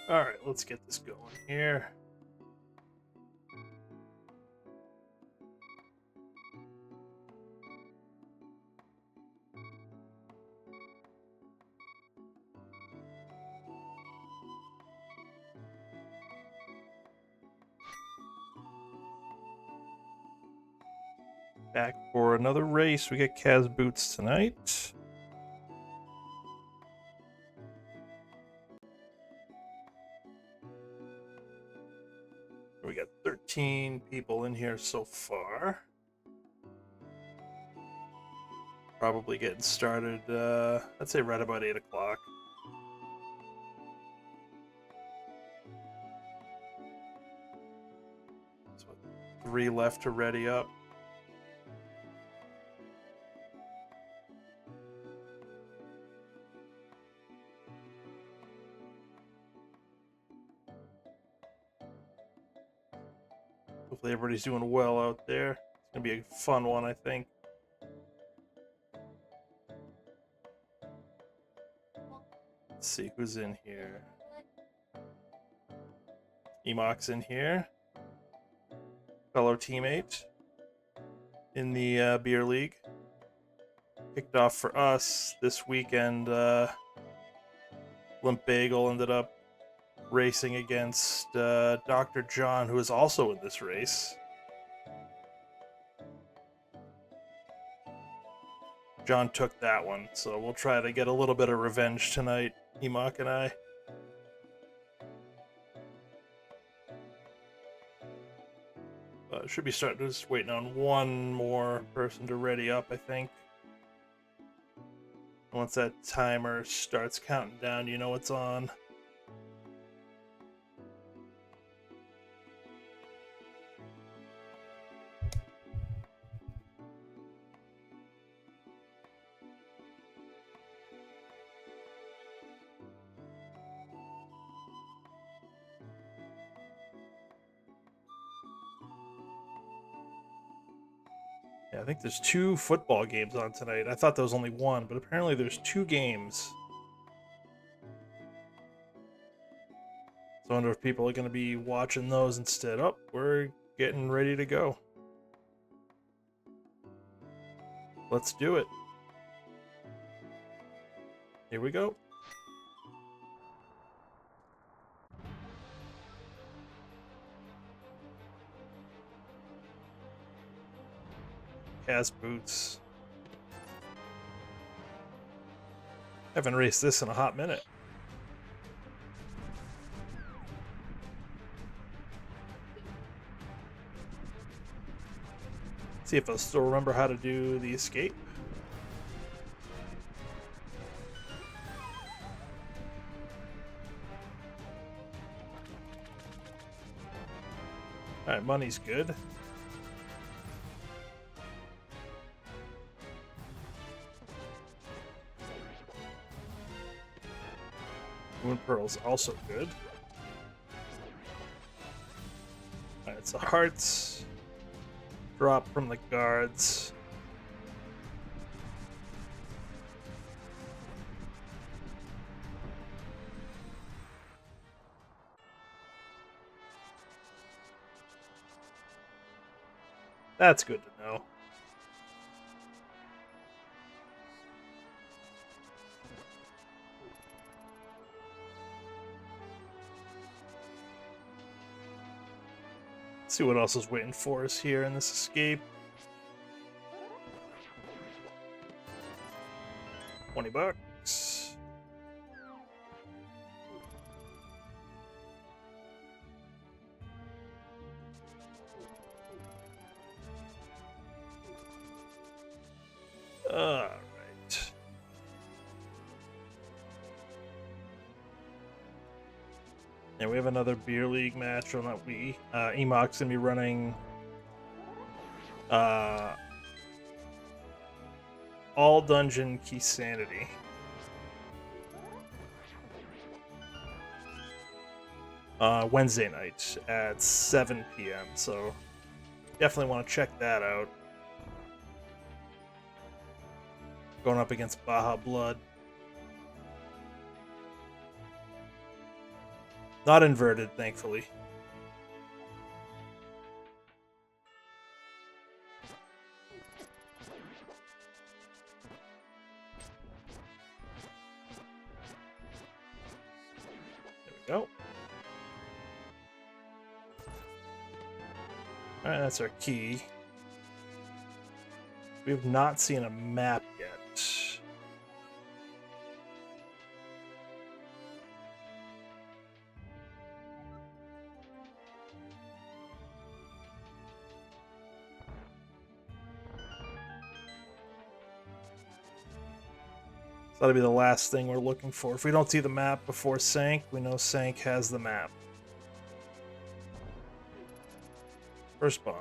Alright, let's get this going here. Back for another race. We get Cas Boots tonight. We got 13 people in here so far. Probably getting started, I'd say right about 8 o'clock. So 3 left to ready up. Hopefully everybody's doing well out there. It's gonna be a fun one, I think. Let's see who's in here. Emok's in here. Fellow teammate in the beer league. Kicked off for us this weekend. Limp Bagel ended up racing against Dr. John, who is also in this race. John took that one, so we'll try to get a little bit of revenge tonight, Emok and I. Should be starting, just waiting on one more person to ready up, I think. Once that timer starts counting down, you know it's on. Yeah, I think there's 2 football games on tonight. I thought there was only one, but apparently there's 2 games. So I wonder if people are going to be watching those instead. Oh, we're getting ready to go. Let's do it. Here we go. Cas Boots. Haven't raced this in a hot minute. See if I'll still remember how to do the escape. Alright, money's good. Moon Pearl's also good. Alright, so hearts. Drop from the guards. That's good to know. Let's see what else is waiting for us here in this escape. 20 bucks. All right. And we have another beer league match on that Emok's gonna be running all dungeon key sanity. Wednesday night at 7 p.m. So definitely want to check that out. Going up against Baja Blood. Not inverted, thankfully. There we go. Alright, that's our key. We have not seen a map yet. So that'll be the last thing we're looking for. If we don't see the map before Sank, we know Sank has the map. First bomb.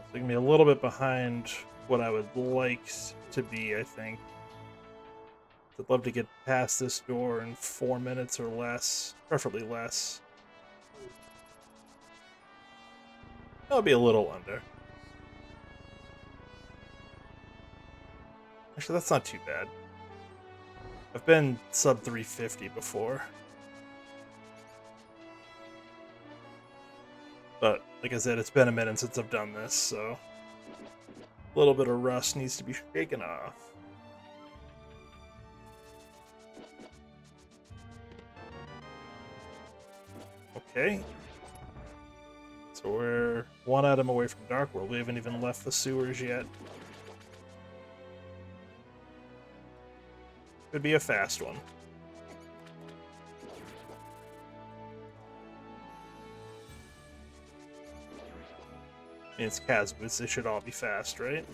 So we can be a little bit behind what I would like to be, I think. I'd love to get past this door in 4 minutes or less, preferably less. That'll be a little under. Actually, that's not too bad. I've been sub 350 before. But, like I said, it's been a minute since I've done this, so a little bit of rust needs to be shaken off. Okay. So we're one item away from Dark World. We haven't even left the sewers yet. Could be a fast one. I mean, it's Cas Boots. They should all be fast, right?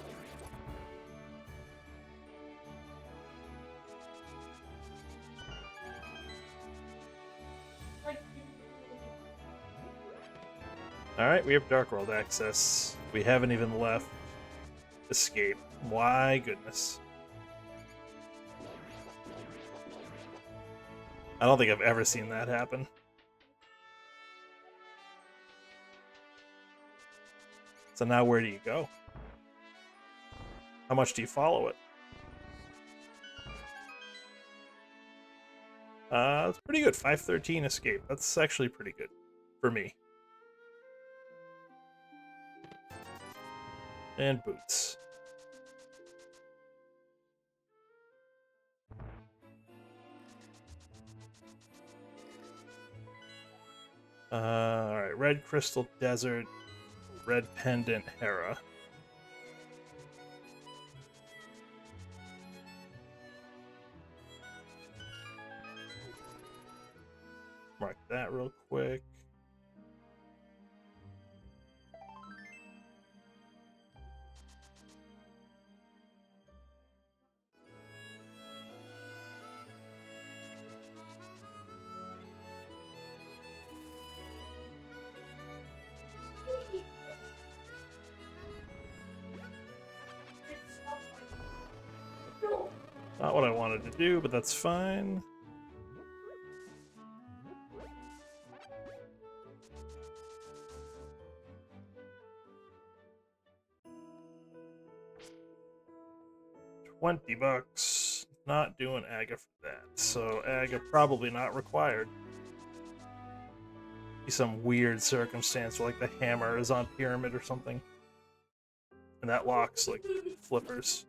Alright, we have Dark World access. We haven't even left Escape. My goodness. I don't think I've ever seen that happen. So now where do you go? How much do you follow it? It's pretty good. 513 Escape. That's actually pretty good for me. And Boots. Alright, Red Crystal Desert, Red Pendant Hera. Mark that real quick. Not what I wanted to do, but that's fine. $20. Not doing Aga for that. So Aga probably not required. Be some weird circumstance where like the hammer is on pyramid or something. And that locks like flippers.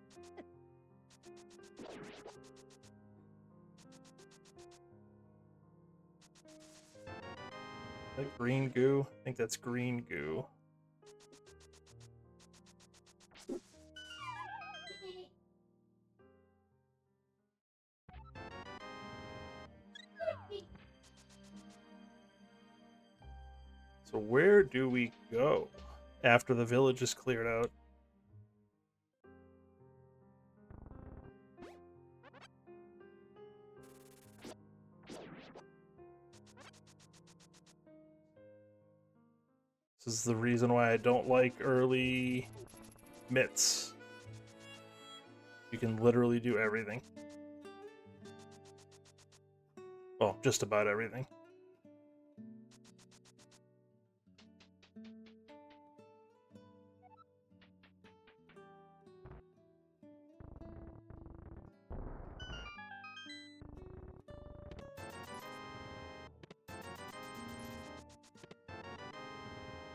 Is that green goo? I think that's green goo. So where do we go after the village is cleared out? This is the reason why I don't like early mitts. You can literally do everything. Well, just about everything.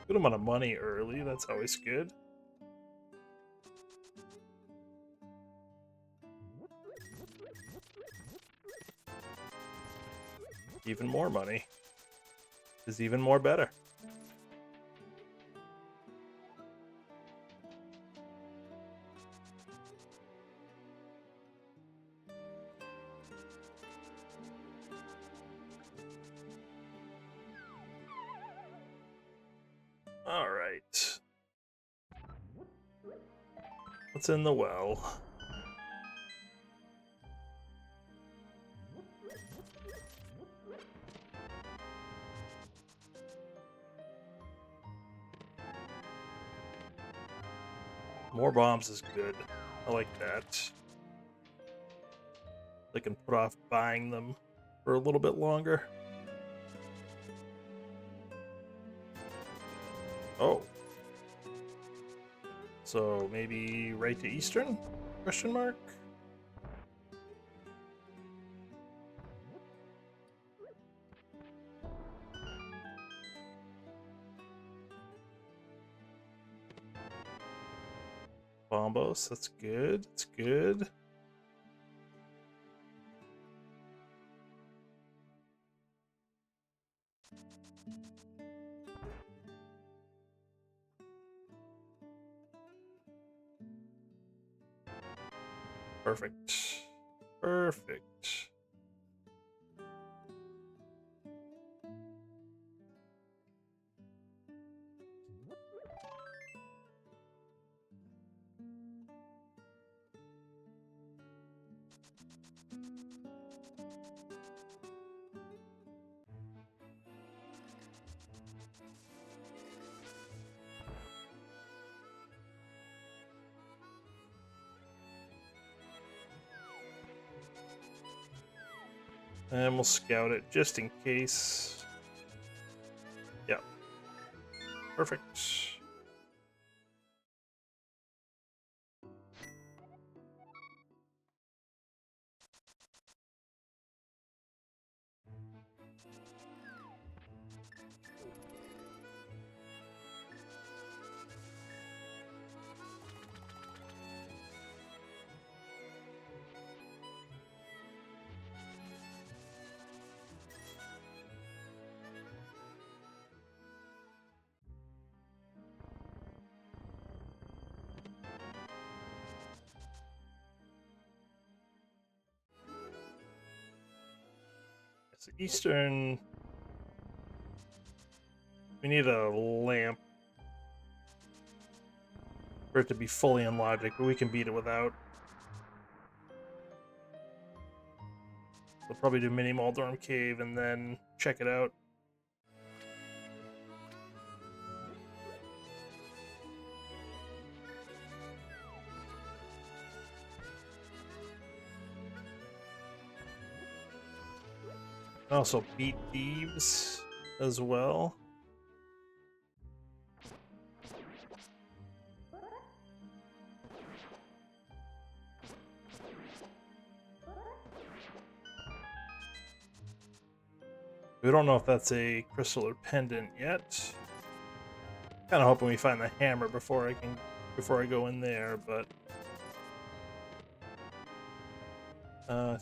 Good amount of money early, that's always good. Even more money is even more better. All right. What's in the well? More bombs is good. I like that. They can put off buying them for a little bit longer. Oh. So maybe right to Eastern? Question mark? Bombos, that's good. That's good. Perfect. Perfect. And we'll scout it just in case. Yep. Perfect. So Eastern. We need a lamp for it to be fully in logic, but we can beat it without. We'll probably do Mini Maldorm Cave and then check it out. Also beat Thieves as well. We don't know if that's a crystal or pendant yet. Kind of hoping we find the hammer before I go in there, but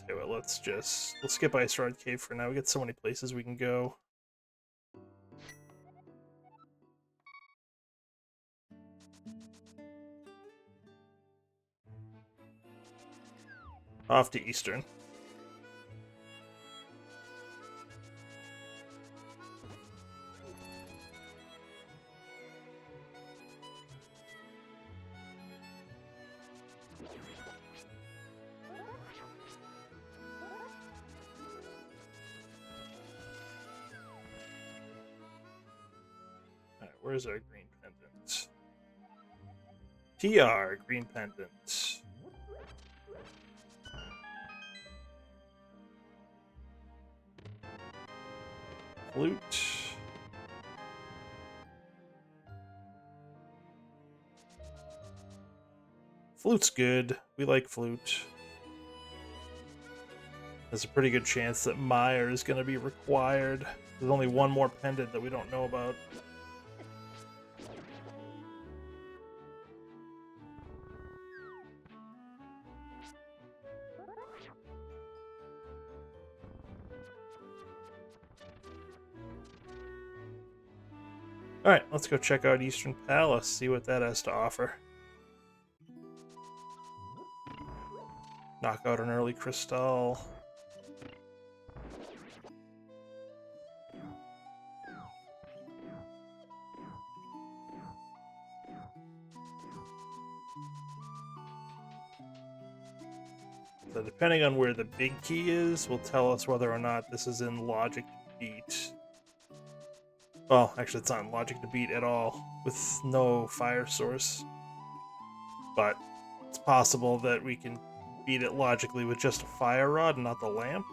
tell you what, we'll skip Ice Rod Cave for now. We got so many places we can go. Off to Eastern. where's our green pendant? PR, green pendant. Flute. Flute's good. We like flute. There's a pretty good chance that Mire is going to be required. There's only one more pendant that we don't know about. Alright, let's go check out Eastern Palace, see what that has to offer. Knock out an early crystal. So depending on where the big key is, will tell us whether or not this is in logic to beat. Well, actually it's not in logic to beat at all, with no fire source. But it's possible that we can beat it logically with just a fire rod and not the lamp.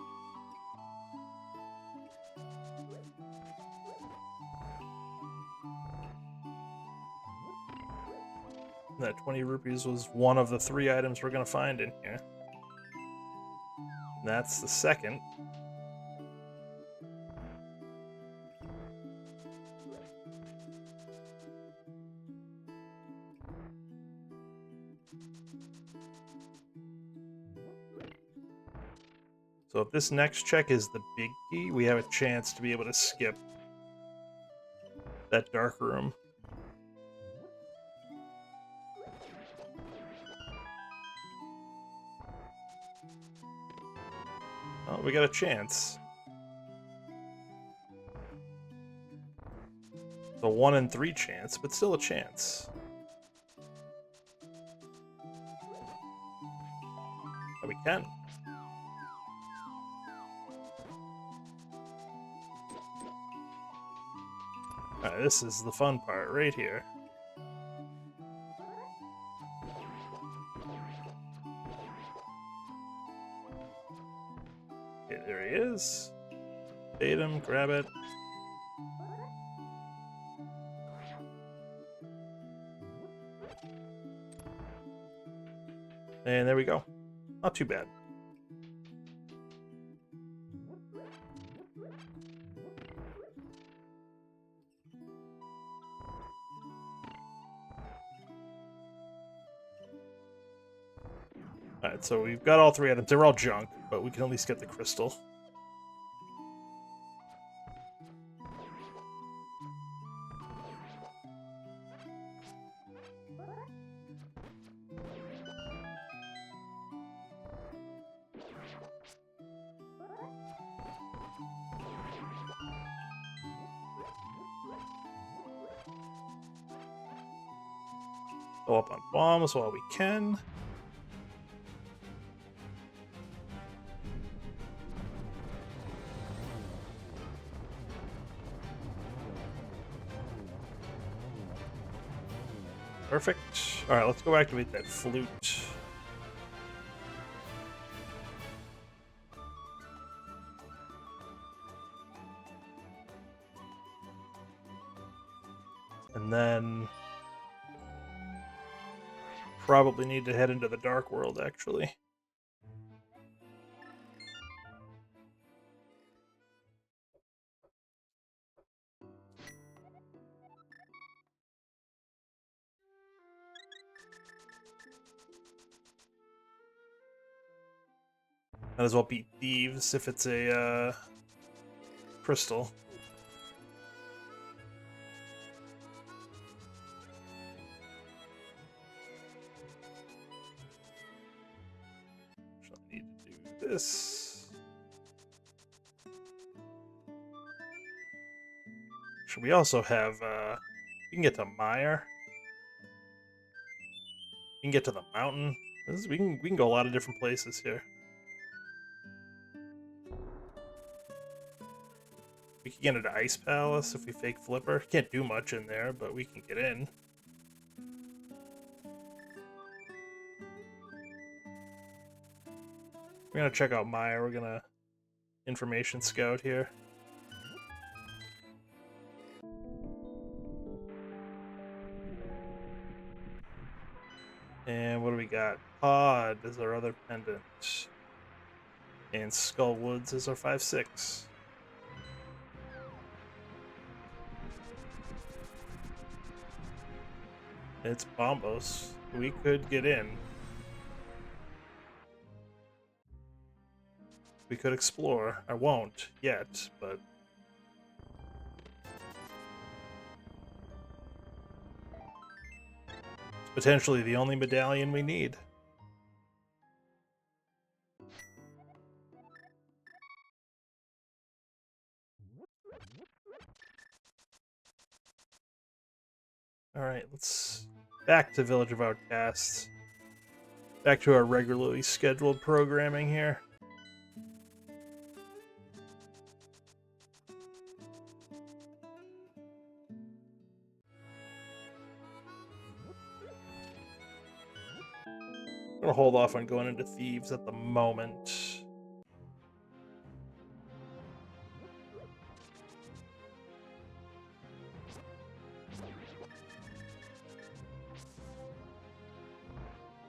That 20 rupees was one of the 3 items we're going to find in here. That's the second. So if this next check is the big key, we have a chance to be able to skip that dark room. Oh, we got a chance. It's a 1 in 3 chance, but still a chance. Oh, we can. Alright, this is the fun part right here. Okay, there he is. Bait him, grab it. And there we go. Not too bad. Alright, so we've got all 3 items. They're all junk, but we can at least get the crystal. Go up on bombs while we can. Perfect. Alright, let's go activate that flute. And then probably need to head into the dark world, actually. Might as well beat thieves if it's a crystal. So I need to do this. Should we also have we can get to Mire. We can get to the mountain. We can go a lot of different places here. get into Ice Palace if we fake Flipper. Can't do much in there, but we can get in. We're gonna check out Maya. We're gonna information scout here. And what do we got? Pod is our other pendant. And Skull Woods is our 5/6. It's Bombos. We could get in. We could explore. I won't yet, but it's potentially the only medallion we need. Alright, let's back to Village of Outcasts. Back to our regularly scheduled programming here. I'm gonna hold off on going into Thieves at the moment.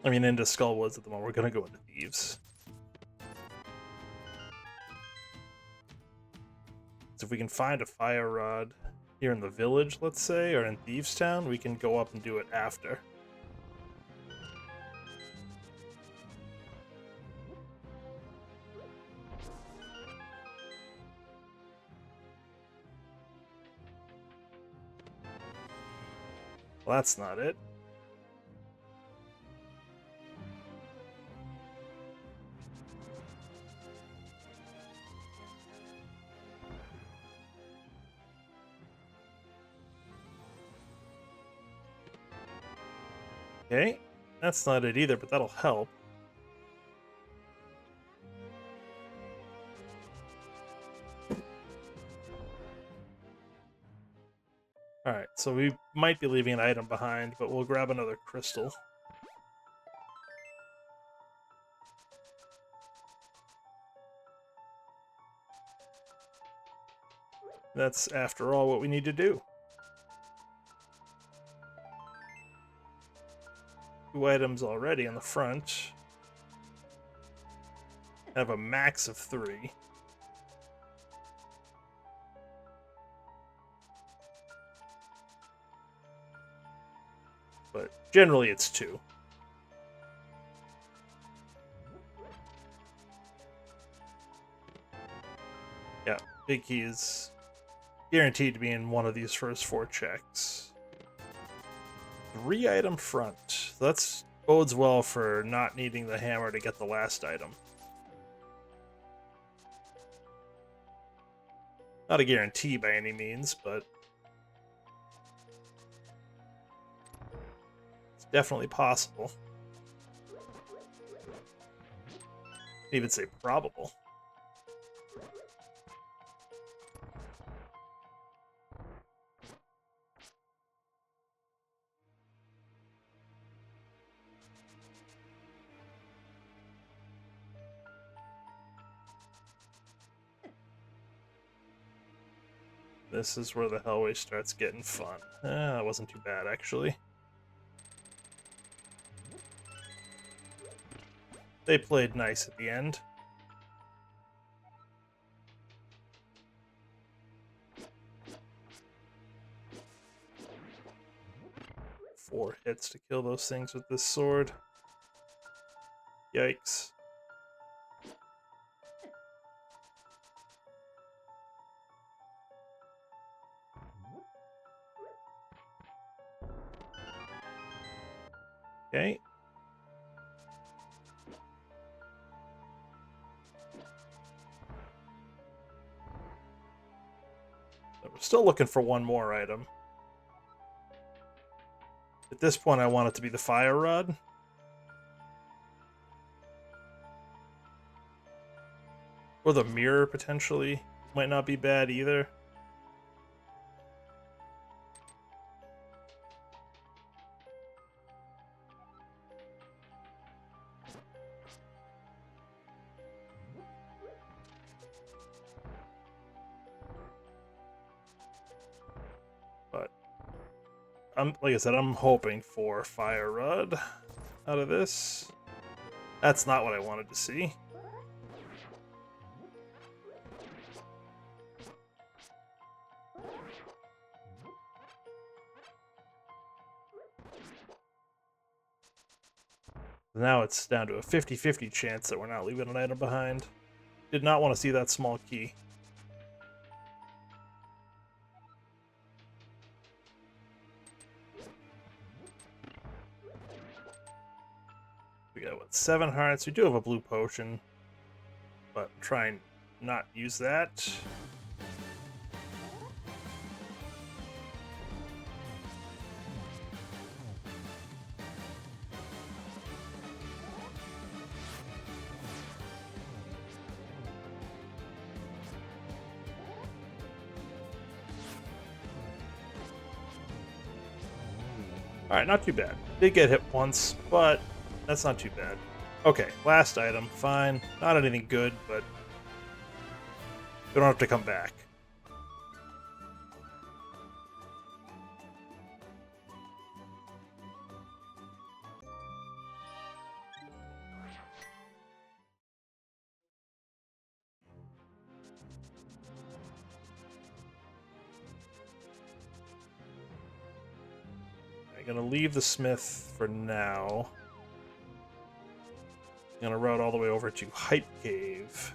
I mean, into Skullwoods at the moment. We're gonna go into Thieves. So if we can find a fire rod here in the village, let's say, or in Thieves Town, we can go up and do it after. Well, that's not it. Okay, that's not it either, but that'll help. Alright, so we might be leaving an item behind, but we'll grab another crystal. That's, after all, what we need to do. 2 items already on the front. I have a max of 3. But generally it's 2. Yeah, Big Key is guaranteed to be in one of these first 4 checks. 3 item front. That bodes well for not needing the hammer to get the last item. Not a guarantee by any means, but it's definitely possible. I'd even say probable. This is where the hallway starts getting fun. That wasn't too bad, actually. They played nice at the end. Four hits to kill those things with this sword. Yikes. Okay. But we're still looking for one more item. At this point, I want it to be the fire rod. Or the mirror, potentially. Might not be bad either. like I said, I'm hoping for Fire Rod out of this. That's not what I wanted to see. Now it's down to a 50-50 chance that we're not leaving an item behind. Did not want to see that small key. We got, what, 7 hearts? We do have a blue potion, but try and not use that. Alright, not too bad. Did get hit once, but that's not too bad. Okay, last item. Fine. Not anything good, but we don't have to come back. I'm gonna leave the smith for now. I'm gonna route all the way over to Hype Cave.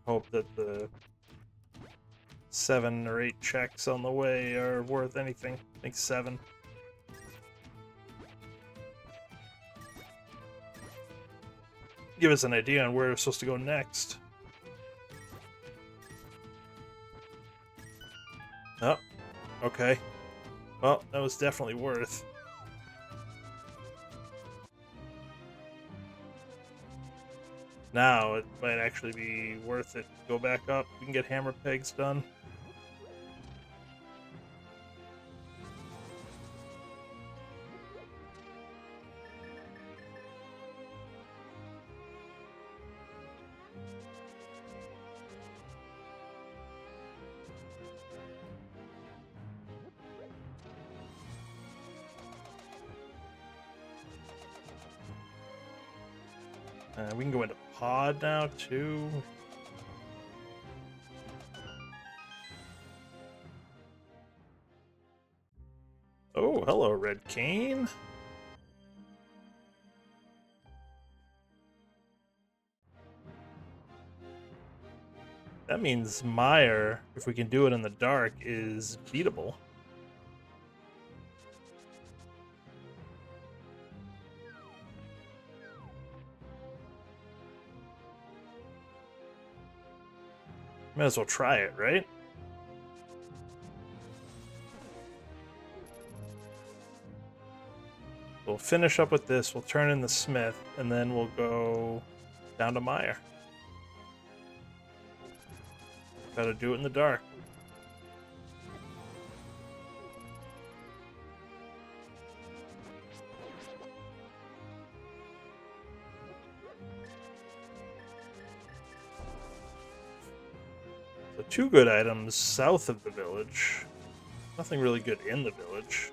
Hope that the 7 or 8 checks on the way are worth anything. I think 7. Give us an idea on where we're supposed to go next. Oh, okay. Well, that was definitely worth. Now it might actually be worth it. Go back up. We can get hammer pegs done. We can go into pod now, too. Oh, hello, Red Cane. That means Meyer, if we can do it in the dark, is beatable. Might as well try it, right? We'll finish up with this, we'll turn in the smith, and then we'll go down to Meyer. Gotta do it in the dark. So 2 good items south of the village. Nothing really good in the village.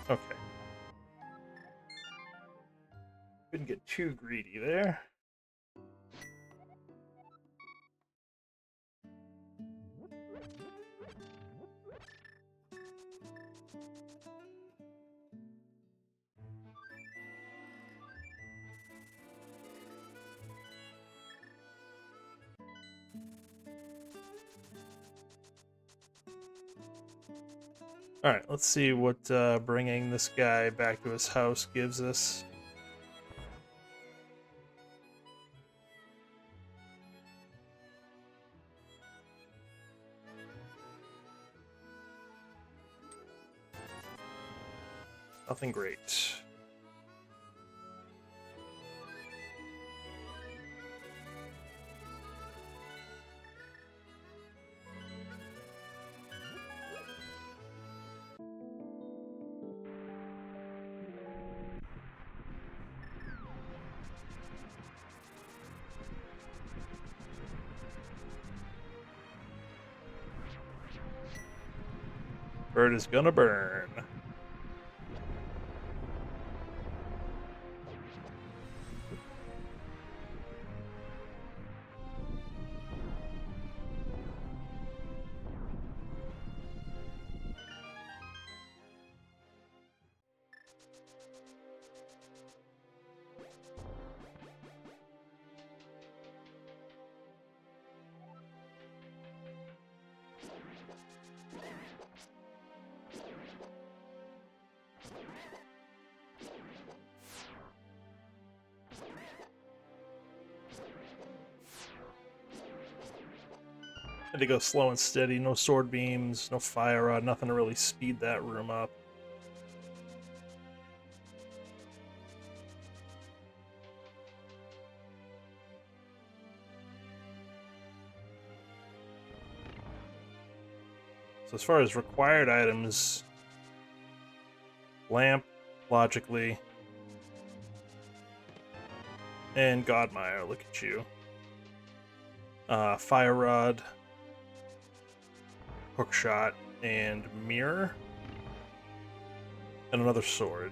Okay. Couldn't get too greedy there. Alright, let's see what bringing this guy back to his house gives us. Nothing great. Bird is gonna burn. Had to go slow and steady, no sword beams, no fire rod, nothing to really speed that room up. So as far as required items, lamp, logically, and Godmire, look at you. Fire rod, hookshot, and mirror, and another sword.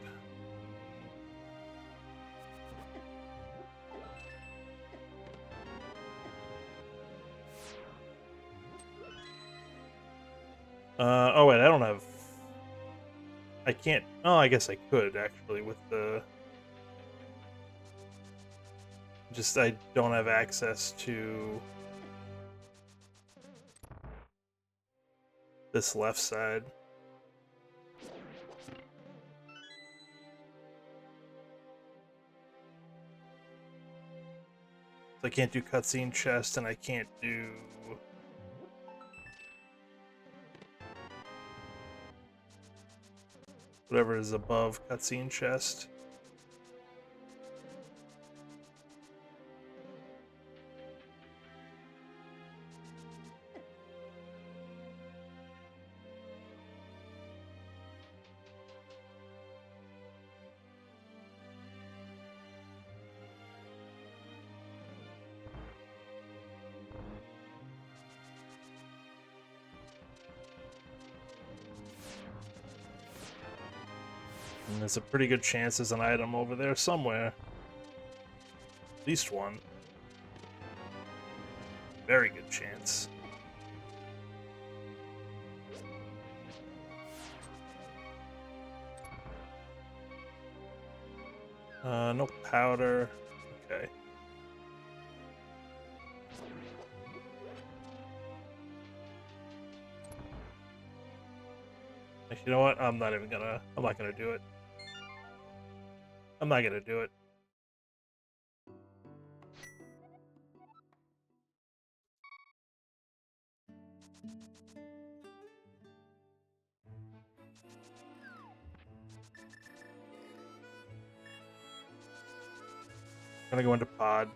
Oh wait, I don't have... I can't... Oh, I guess I could, actually, with the... Just, I don't have access to... this left side. So I can't do cutscene chest, and I can't do... whatever is above cutscene chest. And there's a pretty good chance there's an item over there somewhere. At least one. Very good chance. No powder. Okay. Actually, you know what? I'm not gonna do it. I'm not gonna do it. I'm gonna go into pod.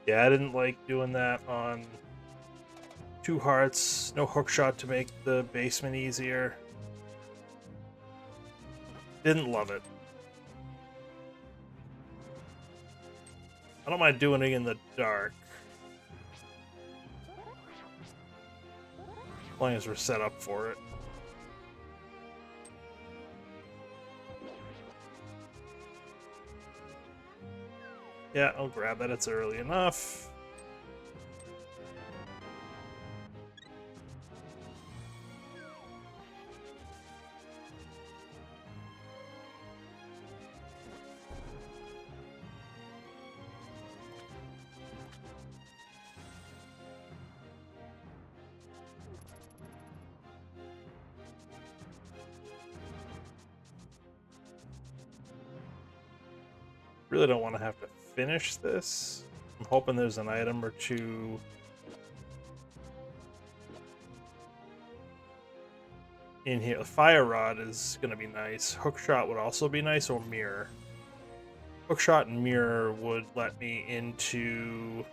Yeah, I didn't like doing that on 2 hearts. No hookshot to make the basement easier. Didn't love it. I don't mind doing it in the dark. As long as we're set up for it. Yeah, I'll grab that. It's early enough. Really don't want to have to finish this. I'm hoping there's an item or two in here. Fire rod is going to be nice. Hookshot would also be nice, or mirror. Hookshot and mirror would let me into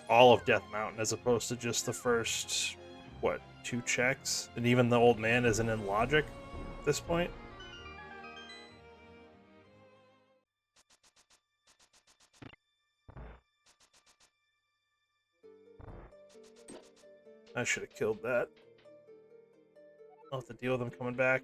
all of Death Mountain as opposed to just the first, what, 2 checks? And even the old man isn't in logic at this point? I should have killed that. I'll have to deal with them coming back.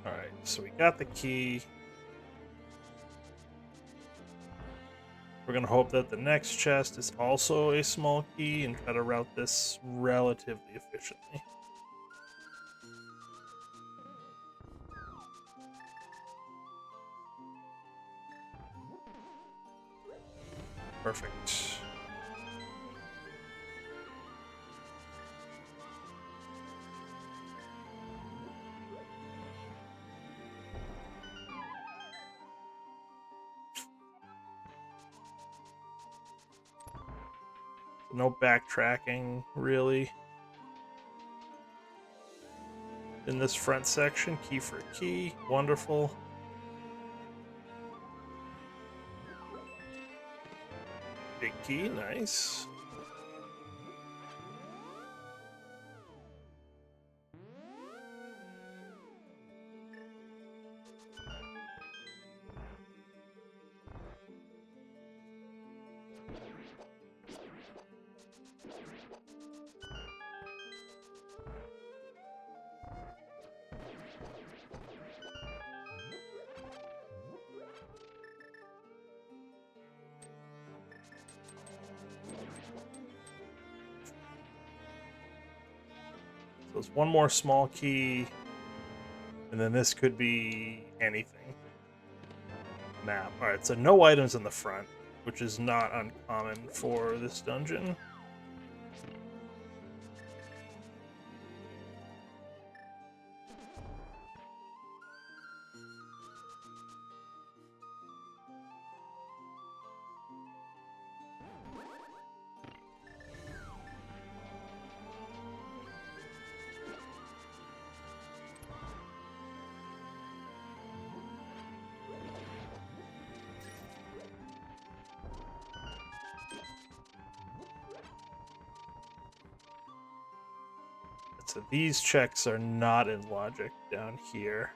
Alright, so we got the key. We're going to hope that the next chest is also a small key and try to route this relatively efficiently. Perfect. No backtracking, really. In this front section, key for key. Wonderful. Big key, nice. So it's one more small key, and then this could be anything. Map. Alright, so no items in the front, which is not uncommon for this dungeon. So these checks are not in logic down here.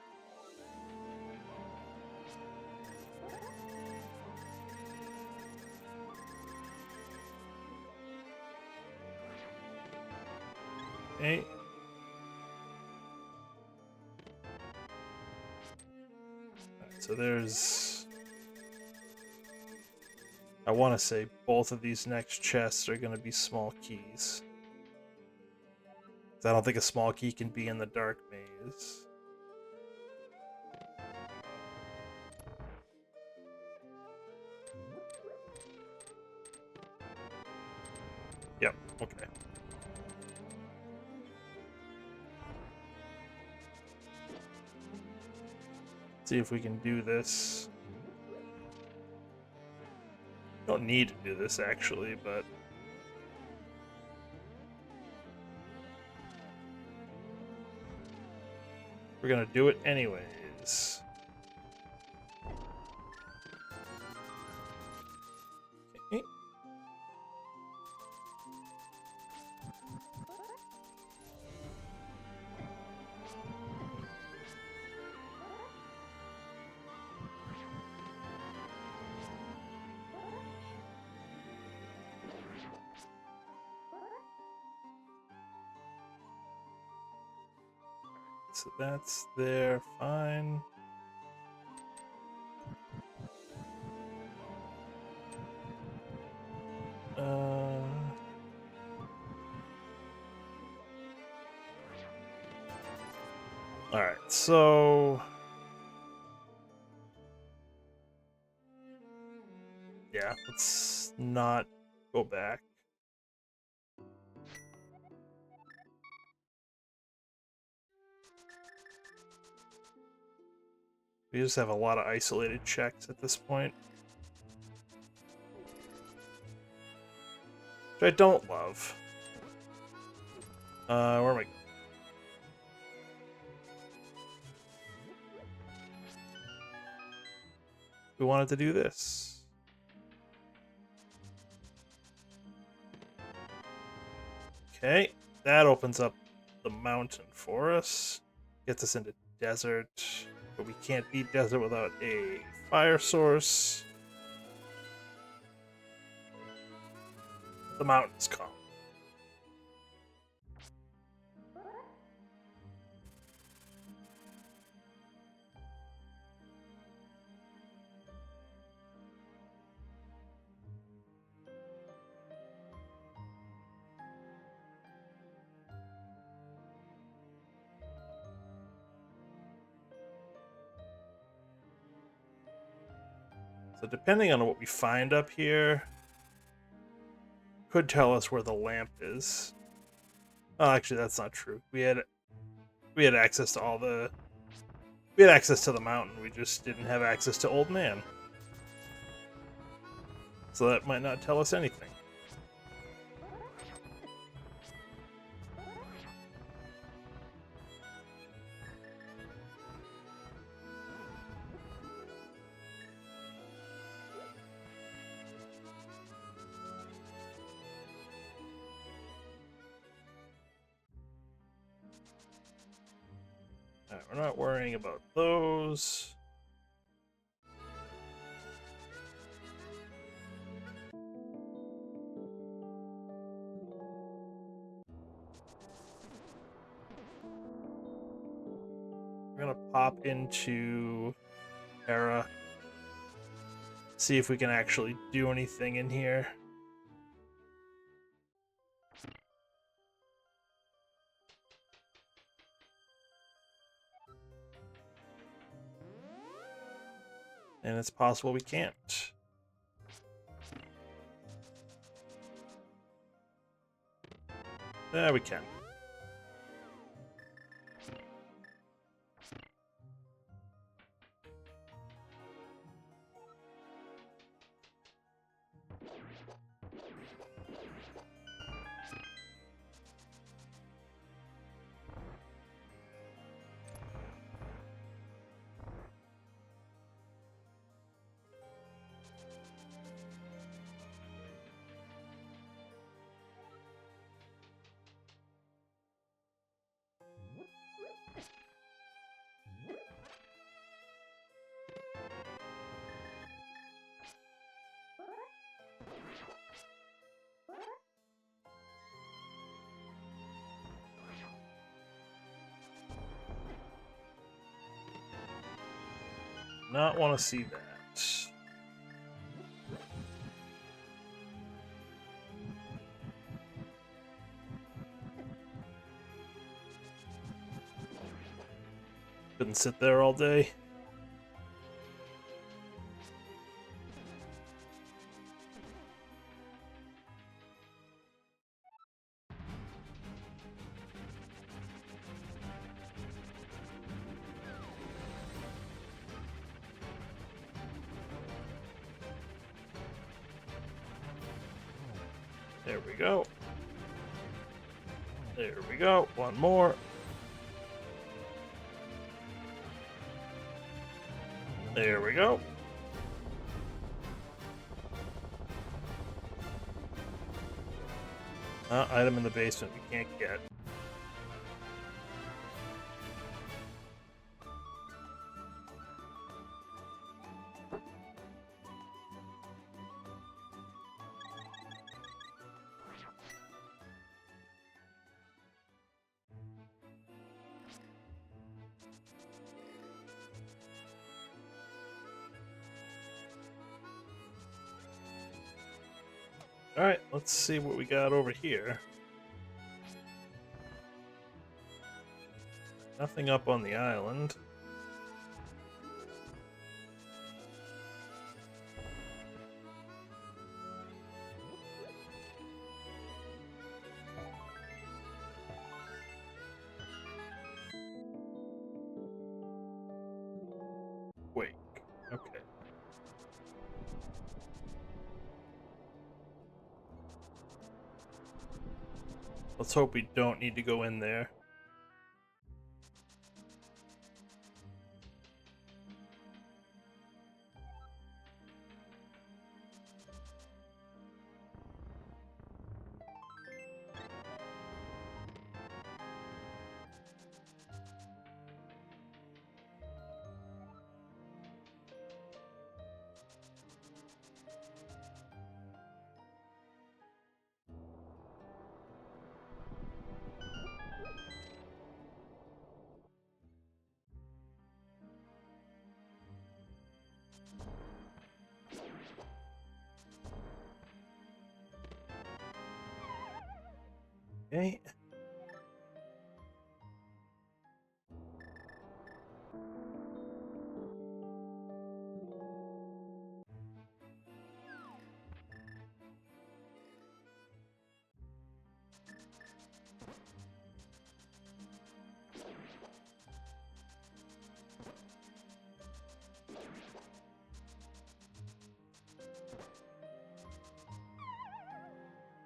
Okay. Alright, so there's... I want to say both of these next chests are going to be small keys. I don't think a small key can be in the dark maze. Yep, okay. See if we can do this. Don't need to do this actually, but we're gonna do it anyways. Okay. So that's there, fine. Alright, so... yeah, let's not go back. We just have a lot of isolated checks at this point. which I don't love. Where am I going? We wanted to do this. Okay, that opens up the mountain for us. Gets us into desert, but we can't beat desert without a fire source. The mountains come. So depending on what we find up here, could tell us where the lamp is. Oh, actually, that's not true. We had access to we had access to the mountain. We just didn't have access to Old Man. So that might not tell us anything. Alright, we're not worrying about those. We're gonna pop into Era. See if we can actually do anything in here. And it's possible we can't. There we can. Not want to see that. Couldn't sit there all day. There we go. There we go. One more. There we go. Item in the basement we can't get. Alright, let's see what we got over here. Nothing up on the island. Wait, okay. Let's hope we don't need to go in there. Okay.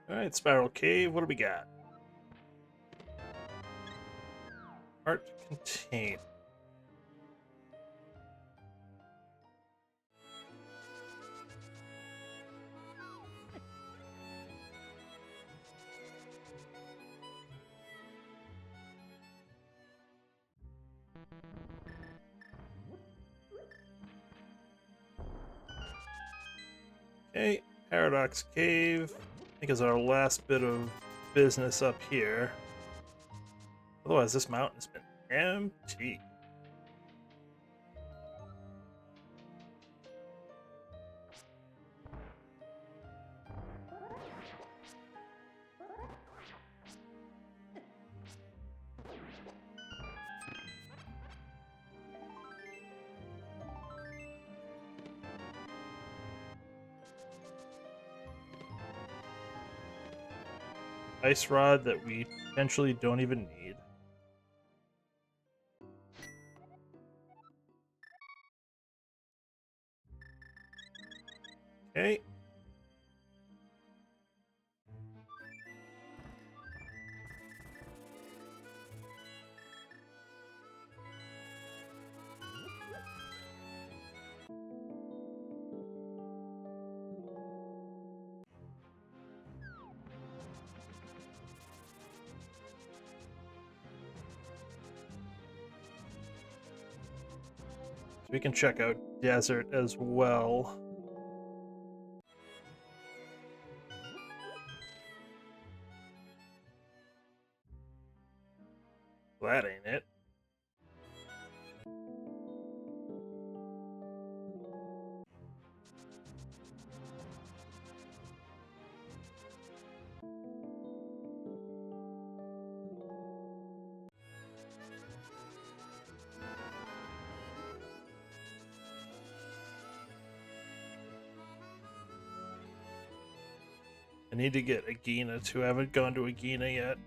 Alright, Spiral Cave, what do we got? Art contained. Okay, Paradox Cave, I think is our last bit of business up here. Otherwise, this mountain's been empty. Ice rod that we potentially don't even need. Okay. So we can check out desert as well. That ain't it. I need to get Agina too. I haven't gone to Agina yet.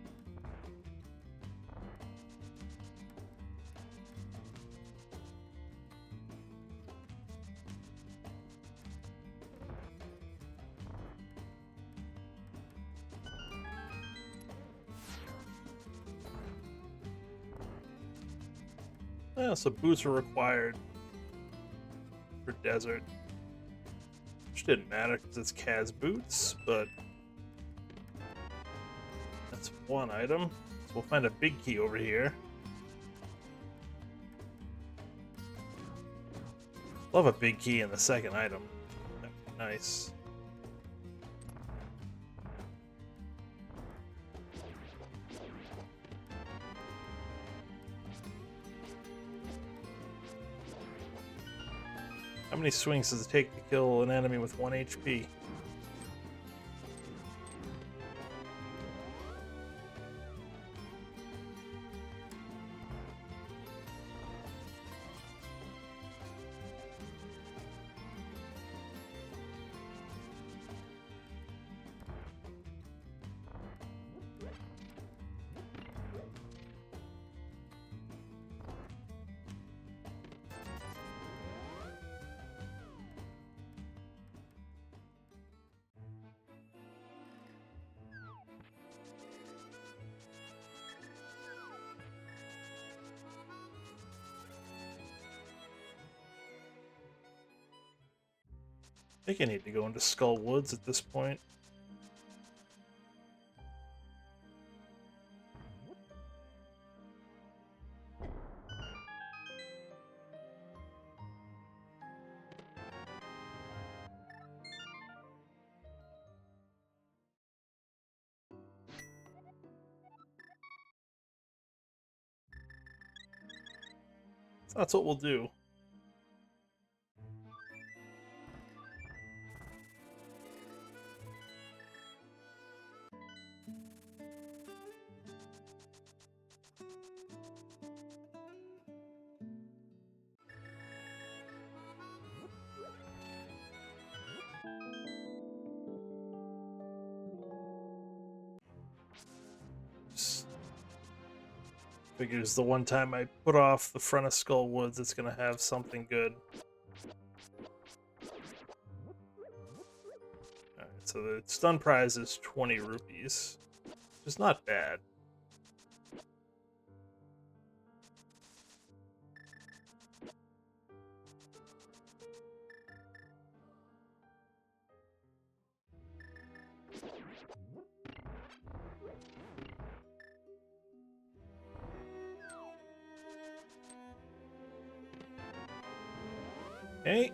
Yeah, so boots are required for desert. Which didn't matter because it's Cas Boots, but that's one item. So we'll find a big key over here. Love a big key in the second item. That'd be nice. How many swings does it take to kill an enemy with 1 HP? think I need to go into Skull Woods at this point. That's what we'll do. Figures the one time I put off the front of Skull Woods, it's gonna have something good. Alright, so the stun prize is 20 rupees, which is not bad. Okay.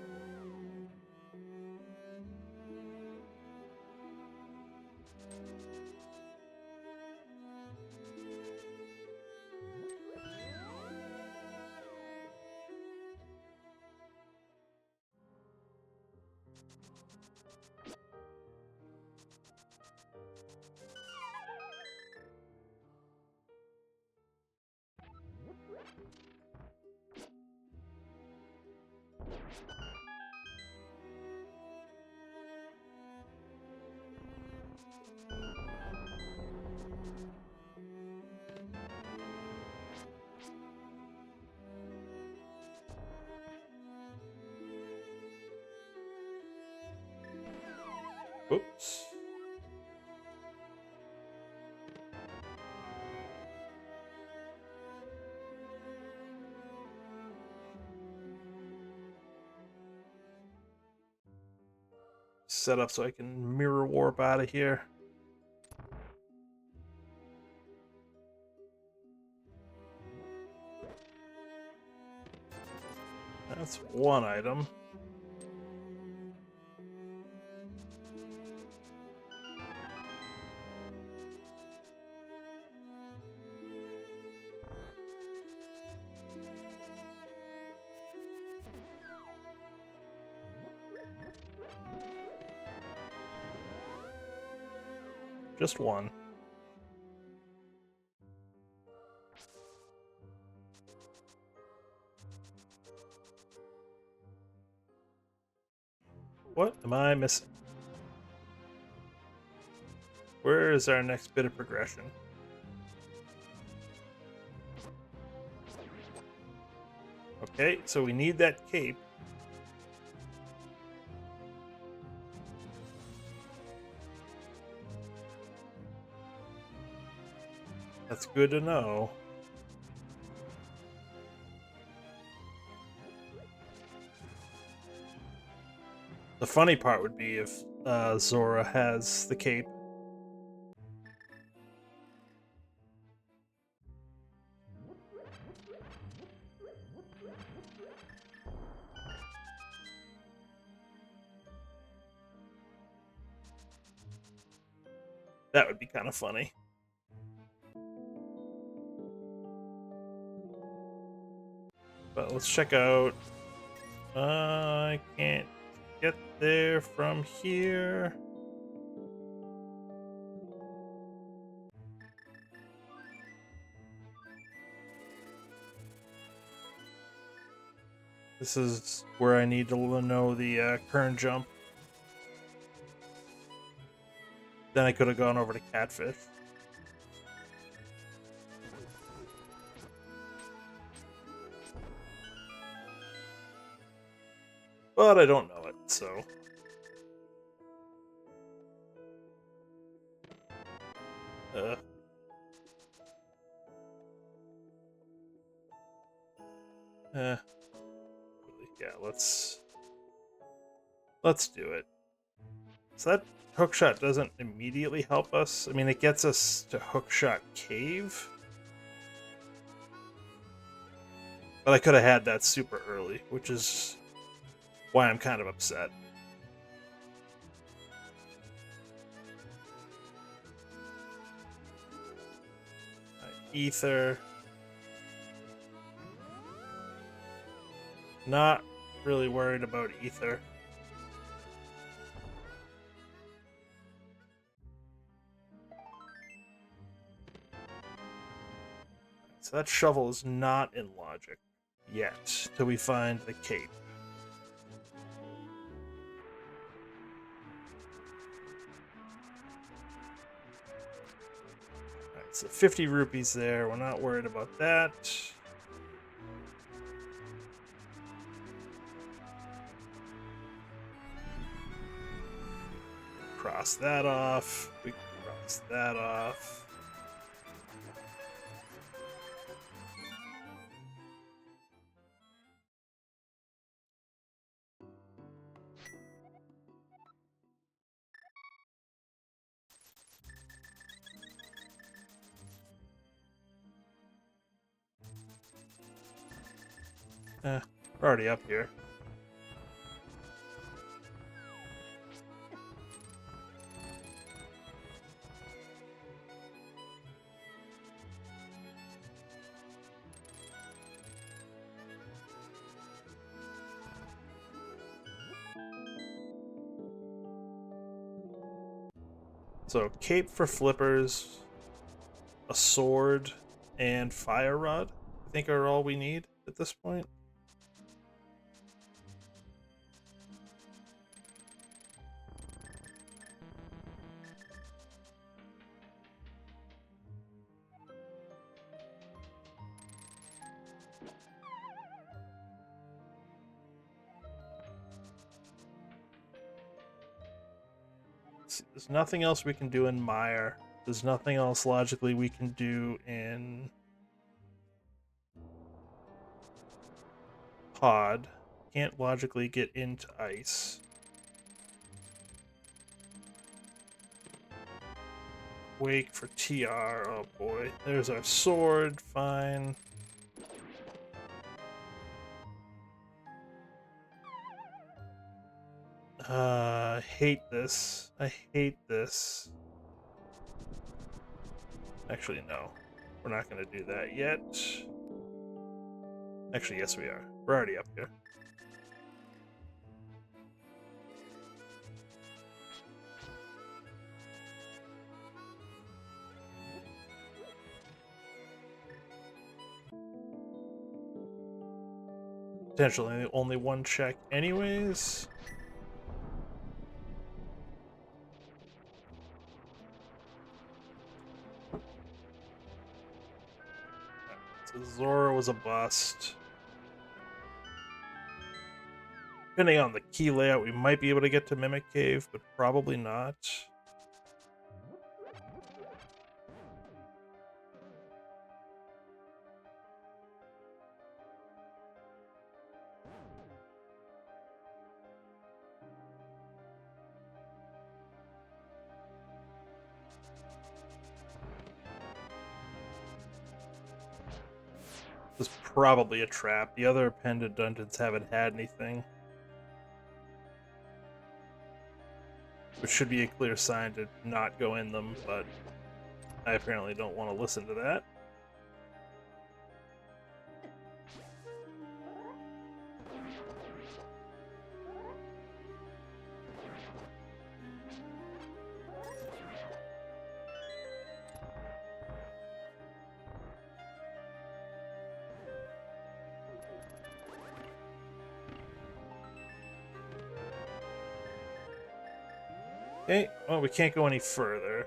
Oops. Set up so I can mirror warp out of here. That's one item. Just one. What am I missing? Where is our next bit of progression? Okay, so we need that cape. That's good to know. The funny part would be if Zora has the cape. That would be kind of funny. But let's check out. I can't get there from here. This is where I need to know the current jump. Then I could have gone over to Catfish. But I don't know it, so. Yeah, let's Let's do it. So that hookshot doesn't immediately help us. I mean, it gets us to hookshot cave. But I could have had that super early, which is why I'm kind of upset. Ether. Not really worried about ether. So that shovel is not in logic yet, till we find the cape. Alright, so 50 rupees there. We're not worried about that. Cross that off. We can cross that off. We're already up here. So, cape for flippers, a sword, and fire rod, I think are all we need at this point. There's nothing else we can do in Mire. There's nothing else logically we can do in Pod. Can't logically get into ice. Wake for TR. Oh boy. There's our sword. Fine. I hate this. I hate this. Actually, no. We're not going to do that yet. Actually, yes, we are. We're already up here. Potentially only one check anyways. So Zora was a bust. Depending on the key layout, we might be able to get to Mimic Cave, but probably not. This is probably a trap. The other appended dungeons haven't had anything. Which should be a clear sign to not go in them, but I apparently don't want to listen to that. Okay, well, we can't go any further.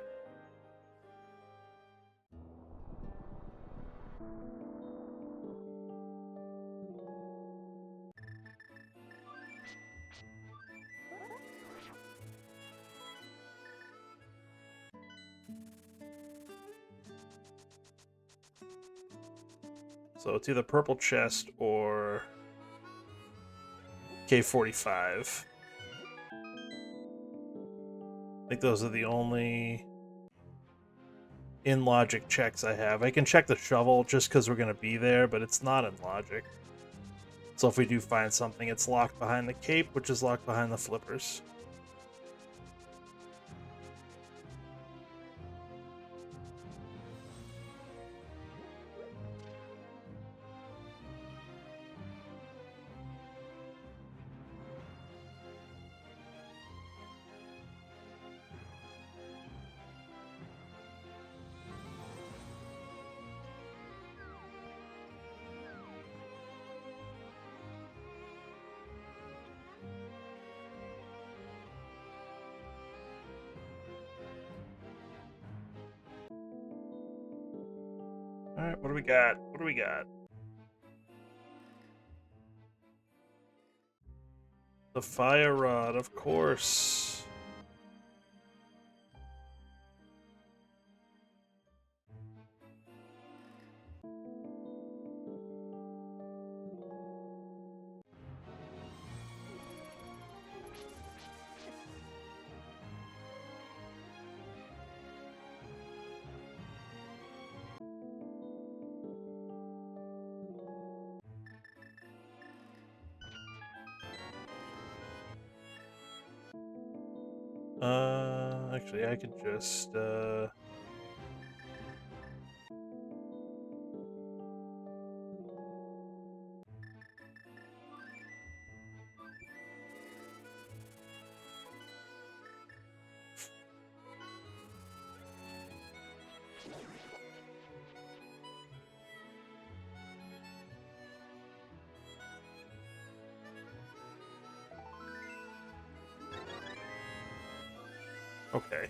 So it's either purple chest or K45. I think those are the only in logic checks I have. I can check the shovel just because we're going to be there, but it's not in logic. So if we do find something, it's locked behind the cape, which is locked behind the flippers. Alright, what do we got? What do we got? The fire rod, of course. Actually, I could just, okay.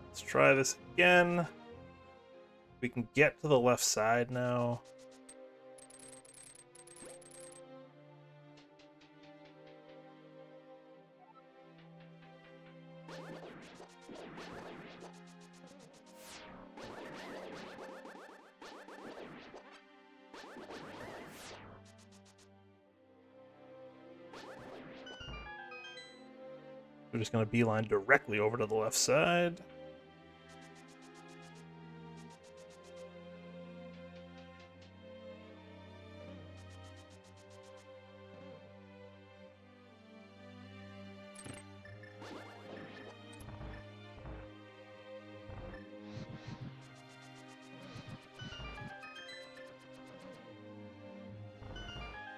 Let's try this again. We can get to the left side now. We're just going to beeline directly over to the left side.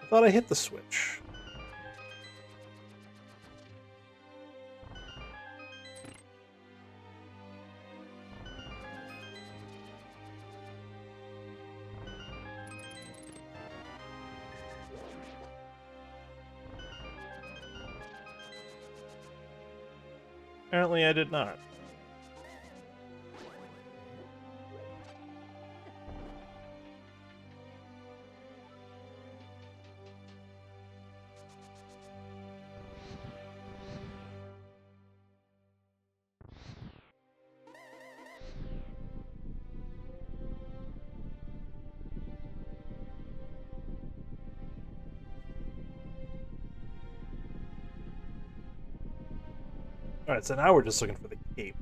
I thought I hit the switch. Apparently I did not. Alright, so now we're just looking for the cape.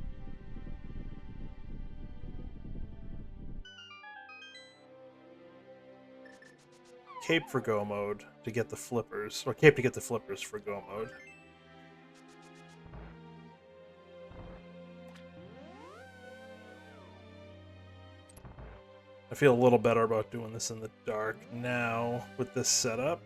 Cape for go mode to get the flippers, or cape to get the flippers for go mode. I feel a little better about doing this in the dark now with this setup.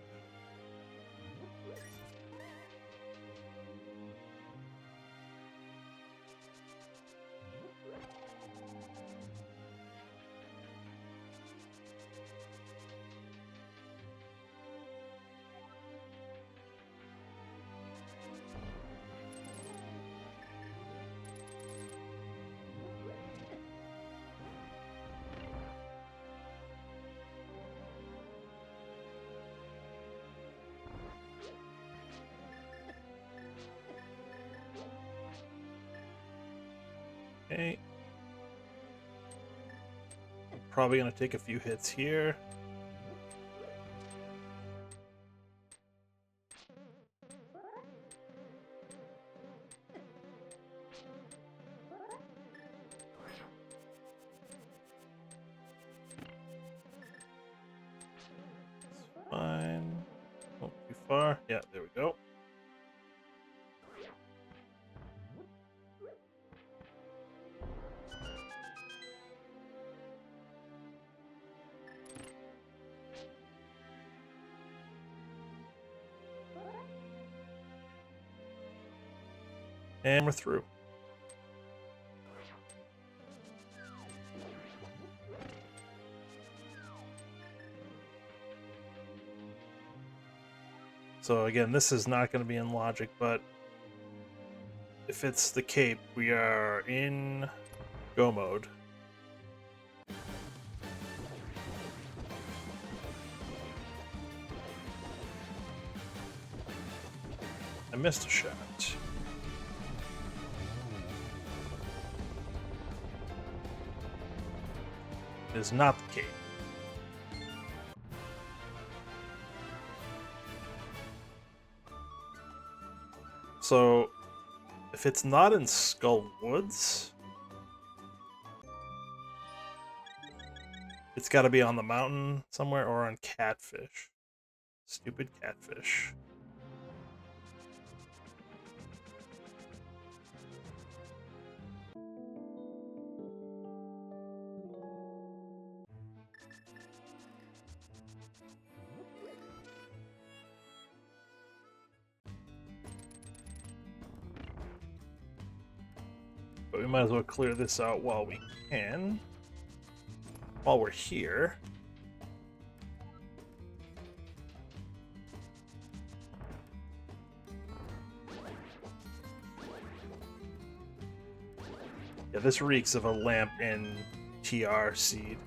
Okay. Probably gonna take a few hits here. Fine. Oh, too far. Yeah, there we go. And we're through. So again, this is not going to be in logic, but if it's the cape, we are in go mode. I missed a shot. It is not the cape. So, if it's not in Skull Woods, it's got to be on the mountain somewhere or on Catfish. Stupid Catfish. But we might as well clear this out while we can. While we're here. Yeah, this reeks of a lamp in TR seed.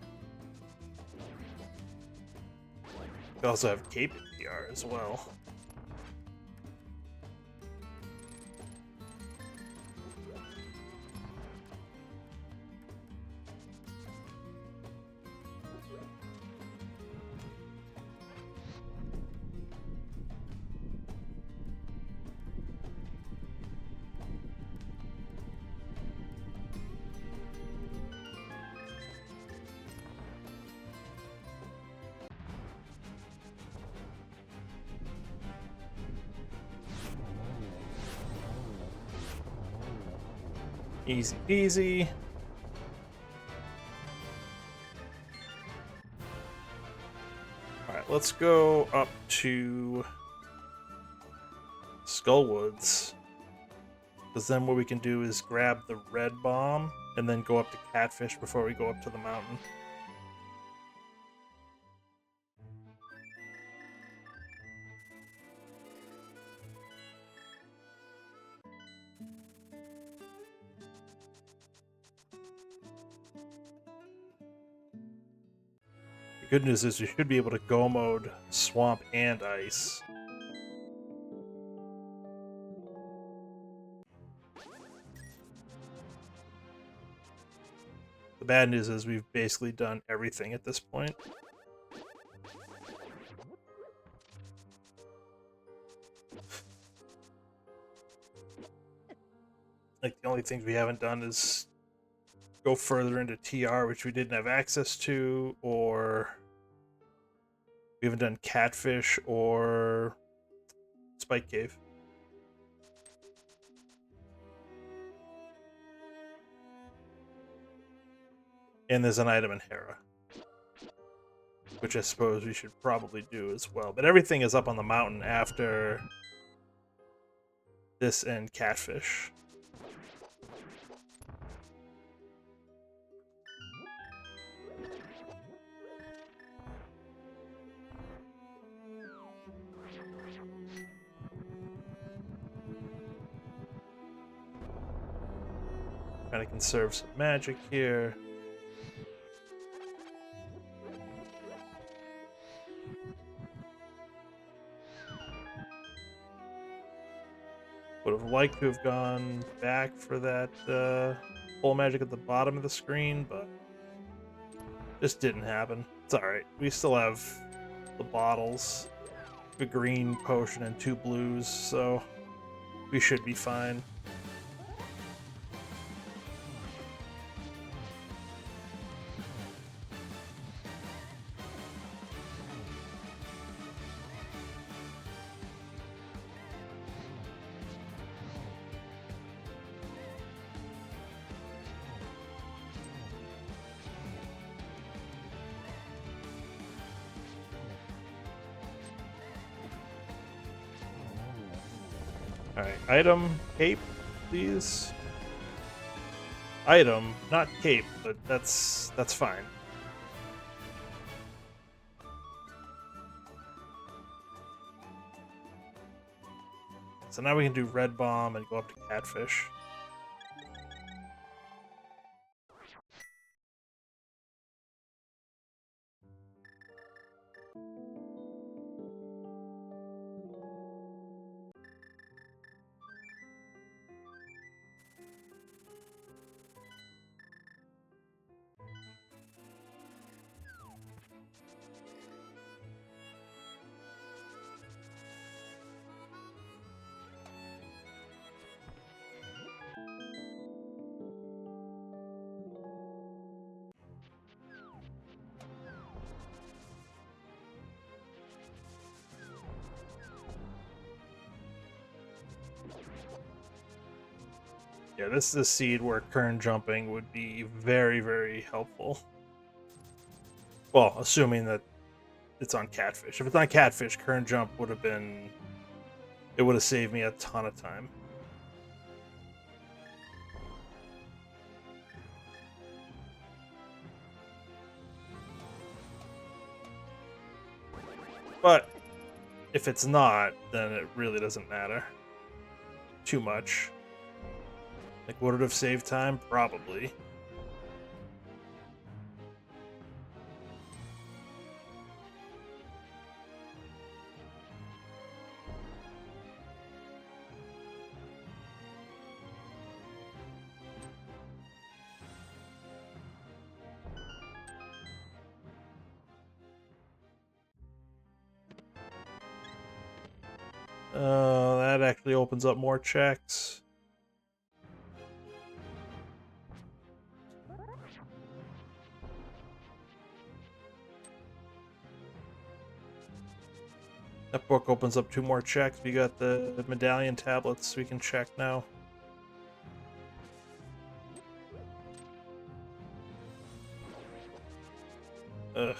We also have cape in TR as well. Easy peasy. Alright, let's go up to Skullwoods. Because then what we can do is grab the red bomb and then go up to Catfish before we go up to the mountain. The good news is we should be able to go mode Swamp and Ice. The bad news is we've basically done everything at this point. Like, the only things we haven't done is go further into TR, which we didn't have access to, or we haven't done Catfish or Spike Cave. And there's an item in Hera, which I suppose we should probably do as well. But everything is up on the mountain after this and Catfish. Trying to conserve some magic here. Would have liked to have gone back for that pull magic at the bottom of the screen, but just didn't happen. It's alright. We still have the bottles, a green potion and 2 blues, so we should be fine. Alright, item, cape, please. Item, not cape, but that's fine. So now we can do red bomb and go up to catfish. Yeah, this is a seed where current jumping would be very, very helpful. Well, assuming that it's on catfish. If it's on catfish, current jump would have been... It would have saved me a ton of time. But if it's not, then it really doesn't matter too much. Like, would it have saved time? Probably. That actually opens up more checks. That book opens up 2 more checks. We got the medallion tablets we can check now. Ugh.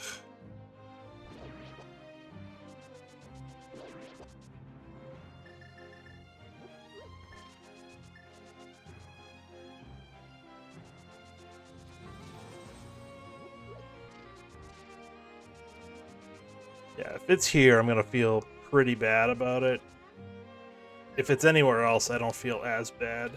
Yeah, if it's here, I'm gonna feel pretty bad about it. If it's anywhere else, I don't feel as bad.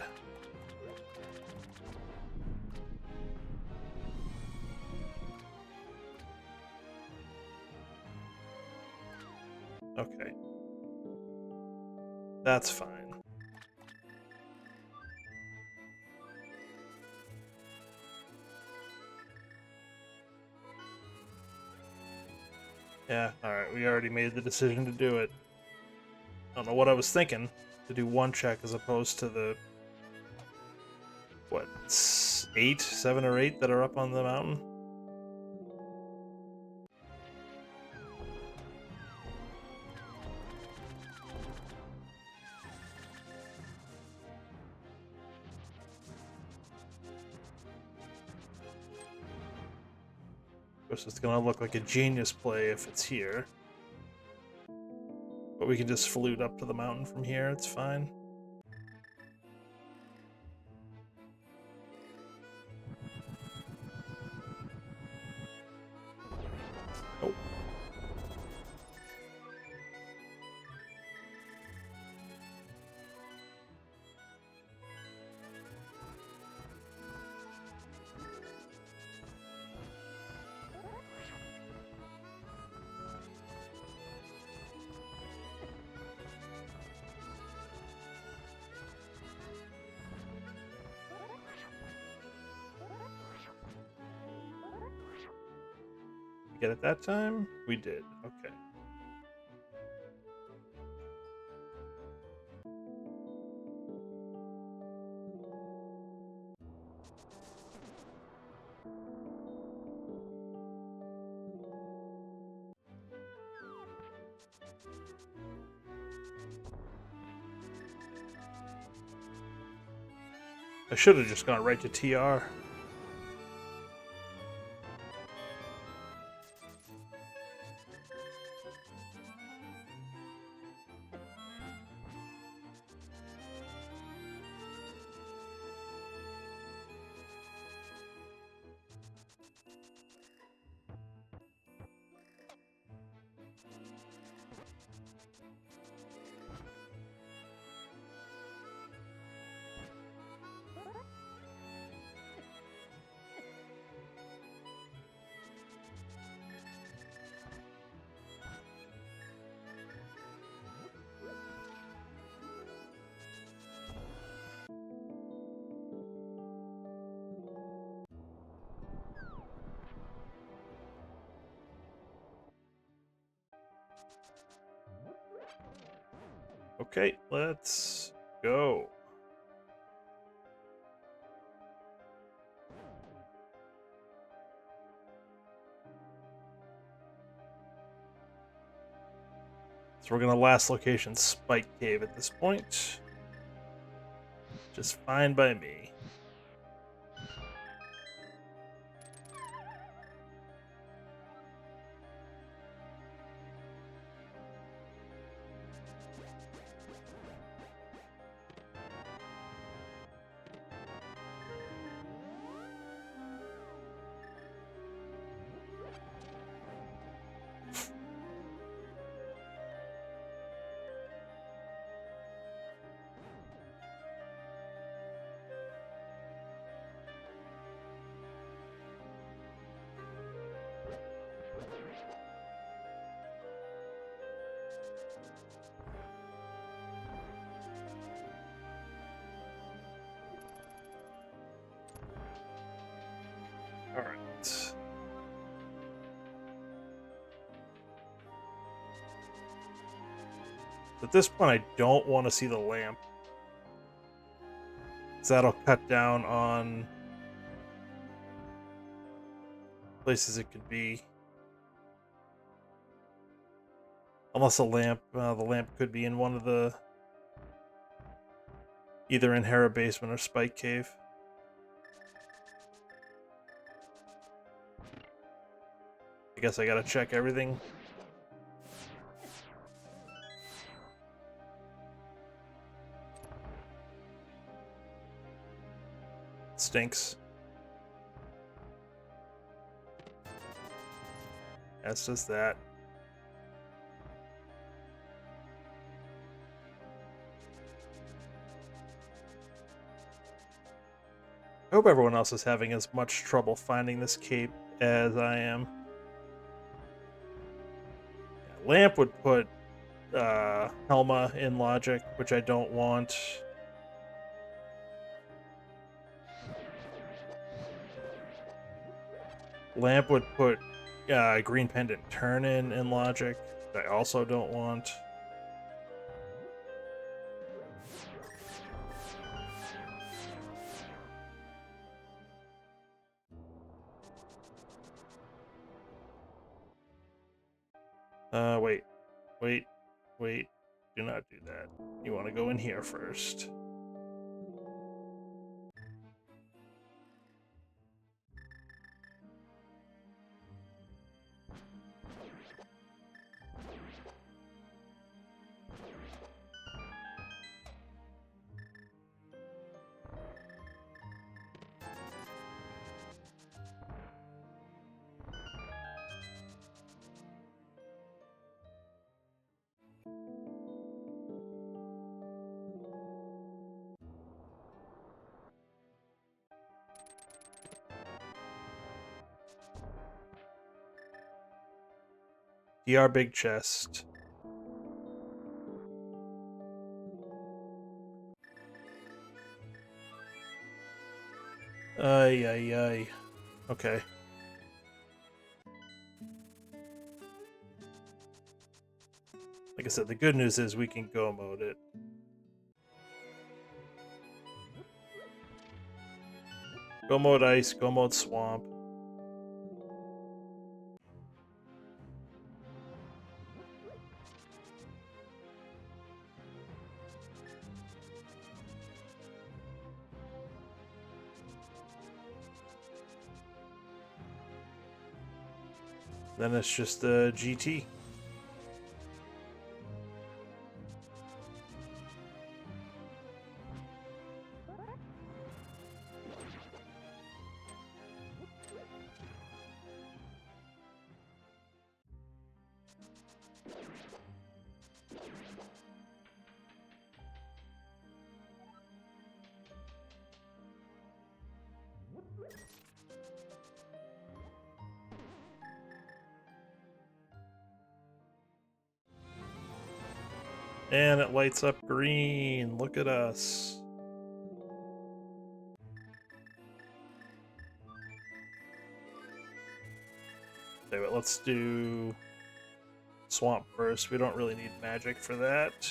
Okay. That's fine. Yeah, alright, we already made the decision to do it. I don't know what I was thinking, to do 1 check as opposed to the... What, 8, 7 or 8 that are up on the mountain? Of course, it's gonna look like a genius play if it's here. But we can just flute up to the mountain from here, it's fine. Oh. We get it that time? We did. Okay. I should have just gone right to TR. Okay, let's go. So we're gonna last location Spike Cave at this point. Just fine by me. All right. At this point, I don't want to see the lamp, because that'll cut down on places it could be. Unless the lamp could be in one of the, either in Hera Basement or Spike Cave. I guess I gotta check everything. Stinks. As does that. I hope everyone else is having as much trouble finding this cape as I am. Yeah, Lamp would put Helma in logic, which I don't want. Lamp would put Green Pendant Turn in logic, which I also don't want. Wait. Wait. Do not do that. You want to go in here first. DR big chest. Ay. Okay. I said, the good news is we can go mode it. Go mode ice, go mode swamp. Then it's just a GT. And it lights up green. Look at us. Okay, but let's do swamp first. We don't really need magic for that.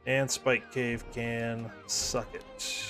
And Spike Cave can suck it.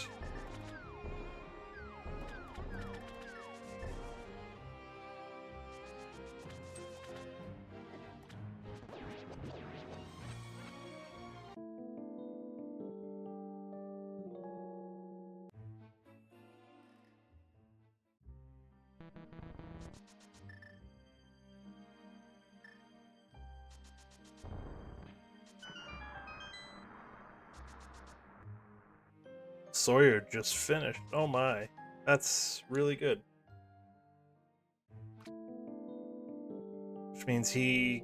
Sawyer just finished. Oh my. That's really good. Which means he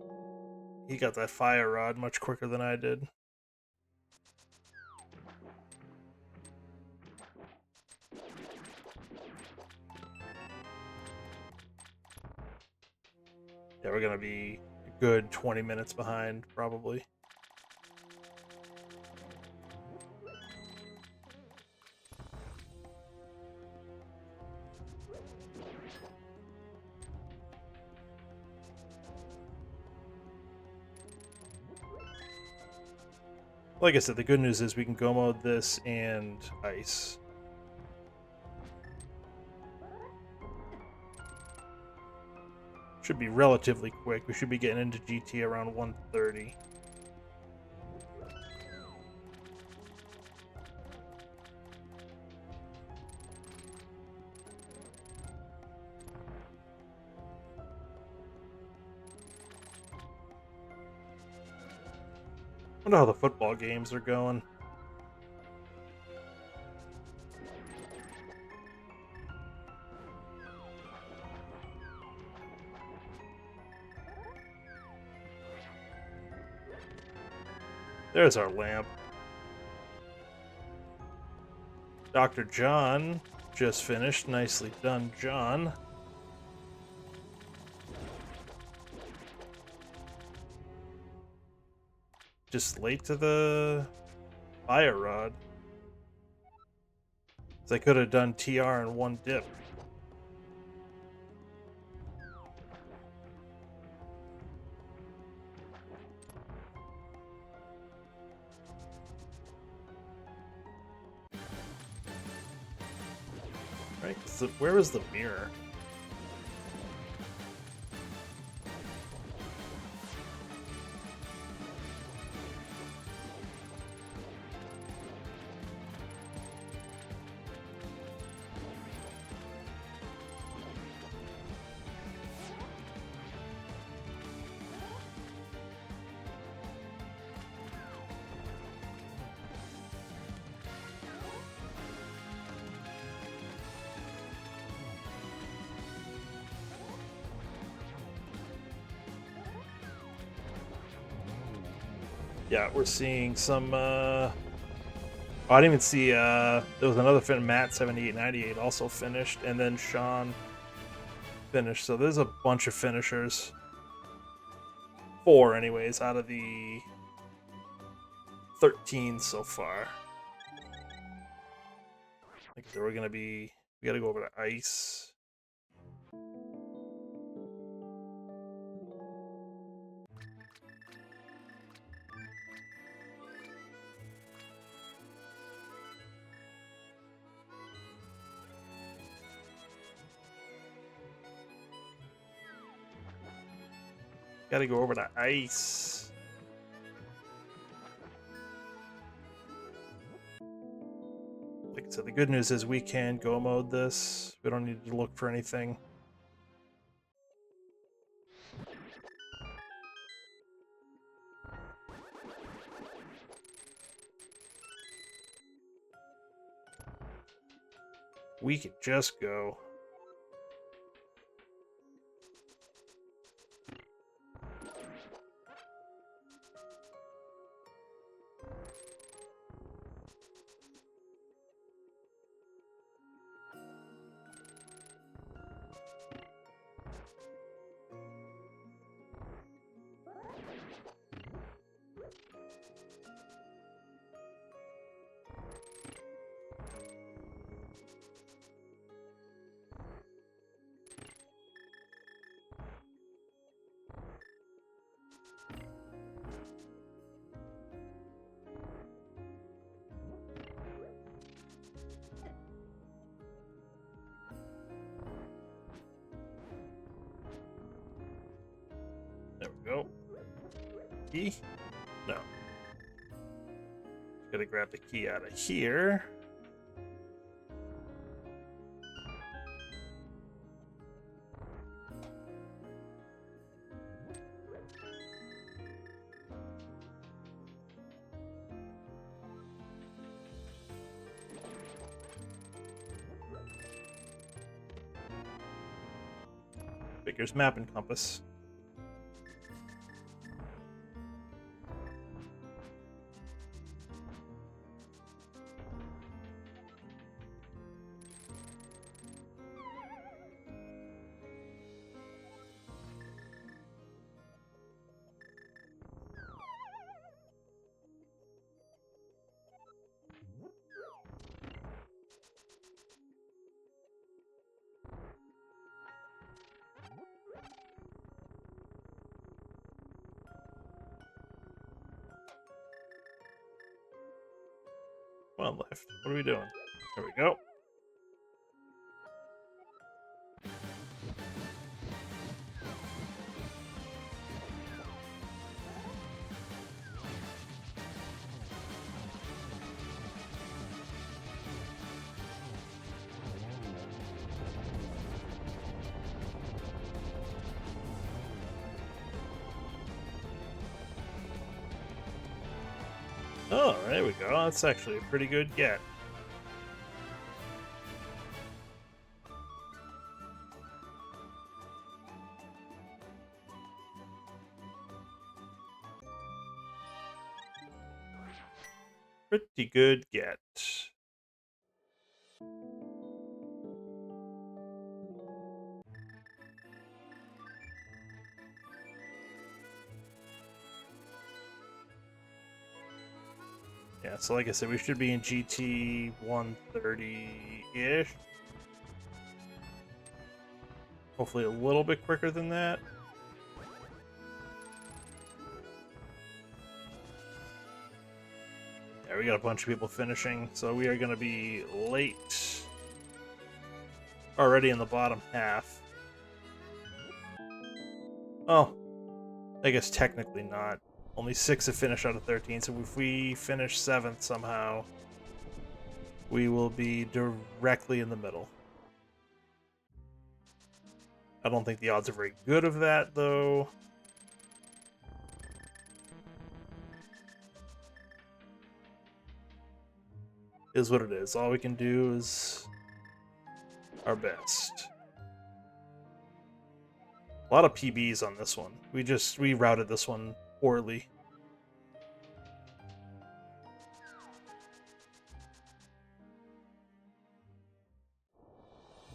got that fire rod much quicker than I did. Yeah, we're gonna be a good 20 minutes behind, probably. Like I said, the good news is we can go mode this and ice. Should be relatively quick. We should be getting into GT around 1:30. Wonder how the football games are going. There's our lamp. Dr. John just finished. Nicely done, John. Just late to the fire rod. So I could have done TR in one dip. Right? So where is the mirror? Yeah, we're seeing some, oh, I didn't even see, there was another fin, Matt 7898 also finished, and then Sean finished, so there's a bunch of finishers. 4, anyways, out of the 13 so far. Like I said, we gotta go over to ice. Gotta go over to ice. Like I said, the good news is we can go mode this. We don't need to look for anything. We could just go. There we go. Key? No. Gotta grab the key out of here. Figures map and compass. One left. What are we doing? There we go. Oh, there we go. That's actually a pretty good get. Pretty good get. Yeah, so like I said, we should be in GT 130-ish. Hopefully a little bit quicker than that. Yeah, we got a bunch of people finishing, so we are going to be late. Already in the bottom half. Oh, I guess technically not. Only 6 have finished out of 13, so if we finish 7th somehow, we will be directly in the middle. I don't think the odds are very good of that, though. Is what it is. All we can do is our best. A lot of PBs on this one. We routed this one poorly.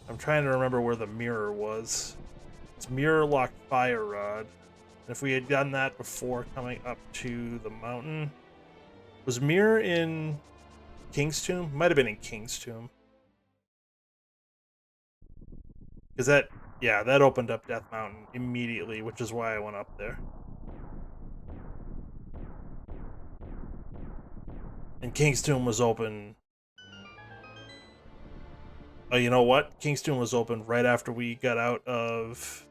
I'm trying to remember where the mirror was. It's mirror locked fire rod. And if we had done that before coming up to the mountain, Was Mirror in King's Tomb? Might have been in King's Tomb. Because that opened up Death Mountain immediately, which is why I went up there. And King's Tomb was open. Oh, you know what? King's Tomb was open right after we got out of...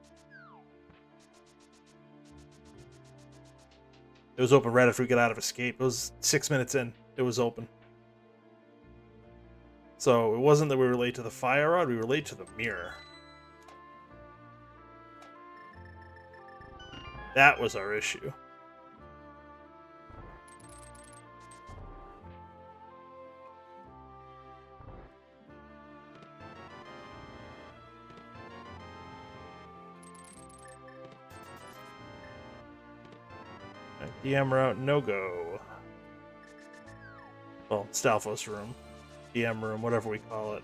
It was open right after we got out of Escape. It was 6 minutes in. It was open. So it wasn't that we were late to the fire rod, we were late to the mirror. That was our issue. DM route, no go. Well, Stalfos room. DM room, whatever we call it.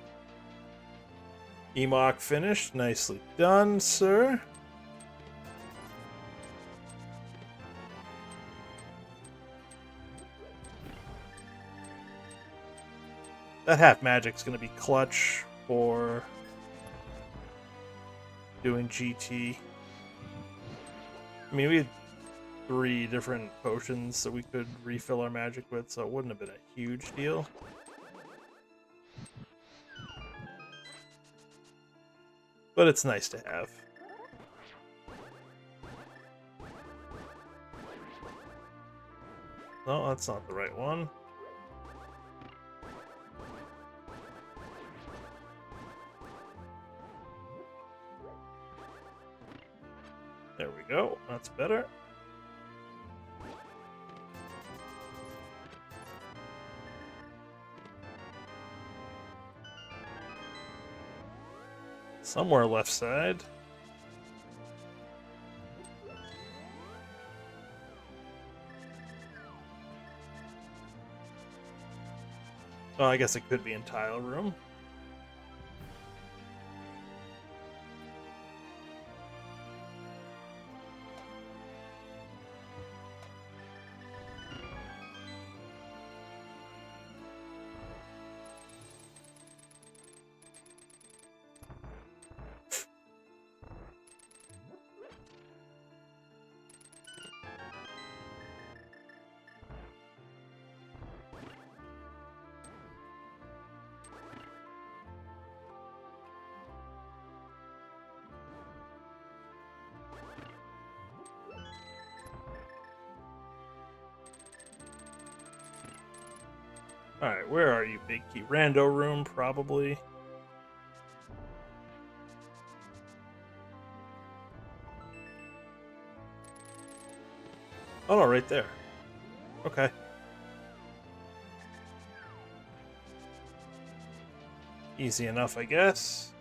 Emoc finished. Nicely done, sir. That half magic's gonna be clutch for doing GT. I mean, we had 3 different potions that we could refill our magic with, so it wouldn't have been a huge deal. But it's nice to have. No, that's not the right one. There we go. That's better. Somewhere left side. Oh, I guess it could be in tile room. Alright, where are you, Big Key? Rando room, probably. Oh no, right there. Okay. Easy enough, I guess.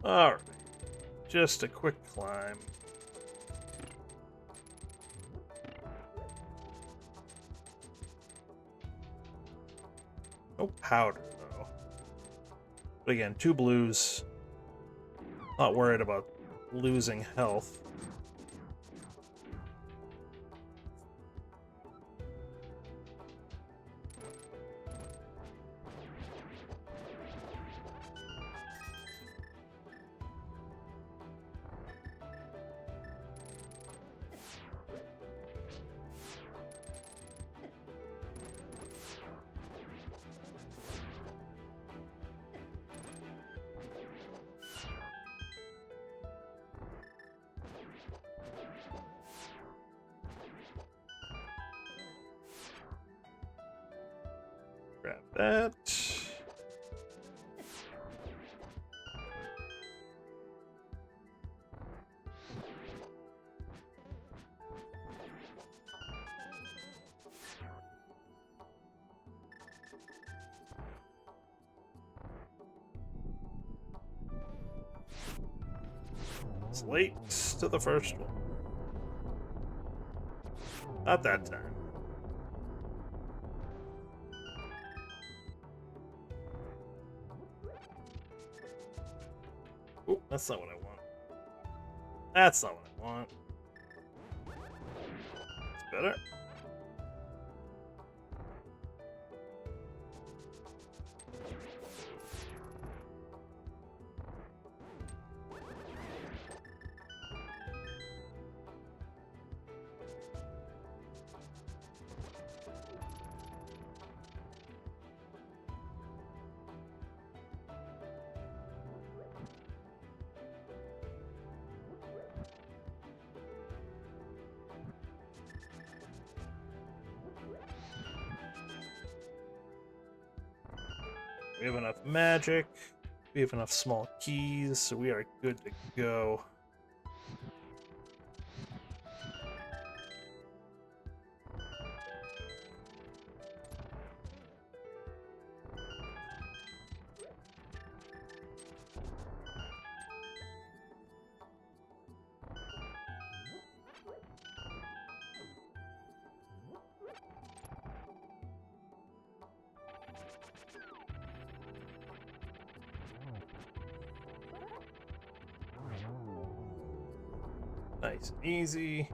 Alright. Just a quick climb. No powder, though. But again, 2 blues. Not worried about losing health. Grab that. was late to the first one. Not that time. Oh, that's not what I want. That's not what I want. It's better. We have enough magic. We have enough small keys, so we are good to go. Nice and easy.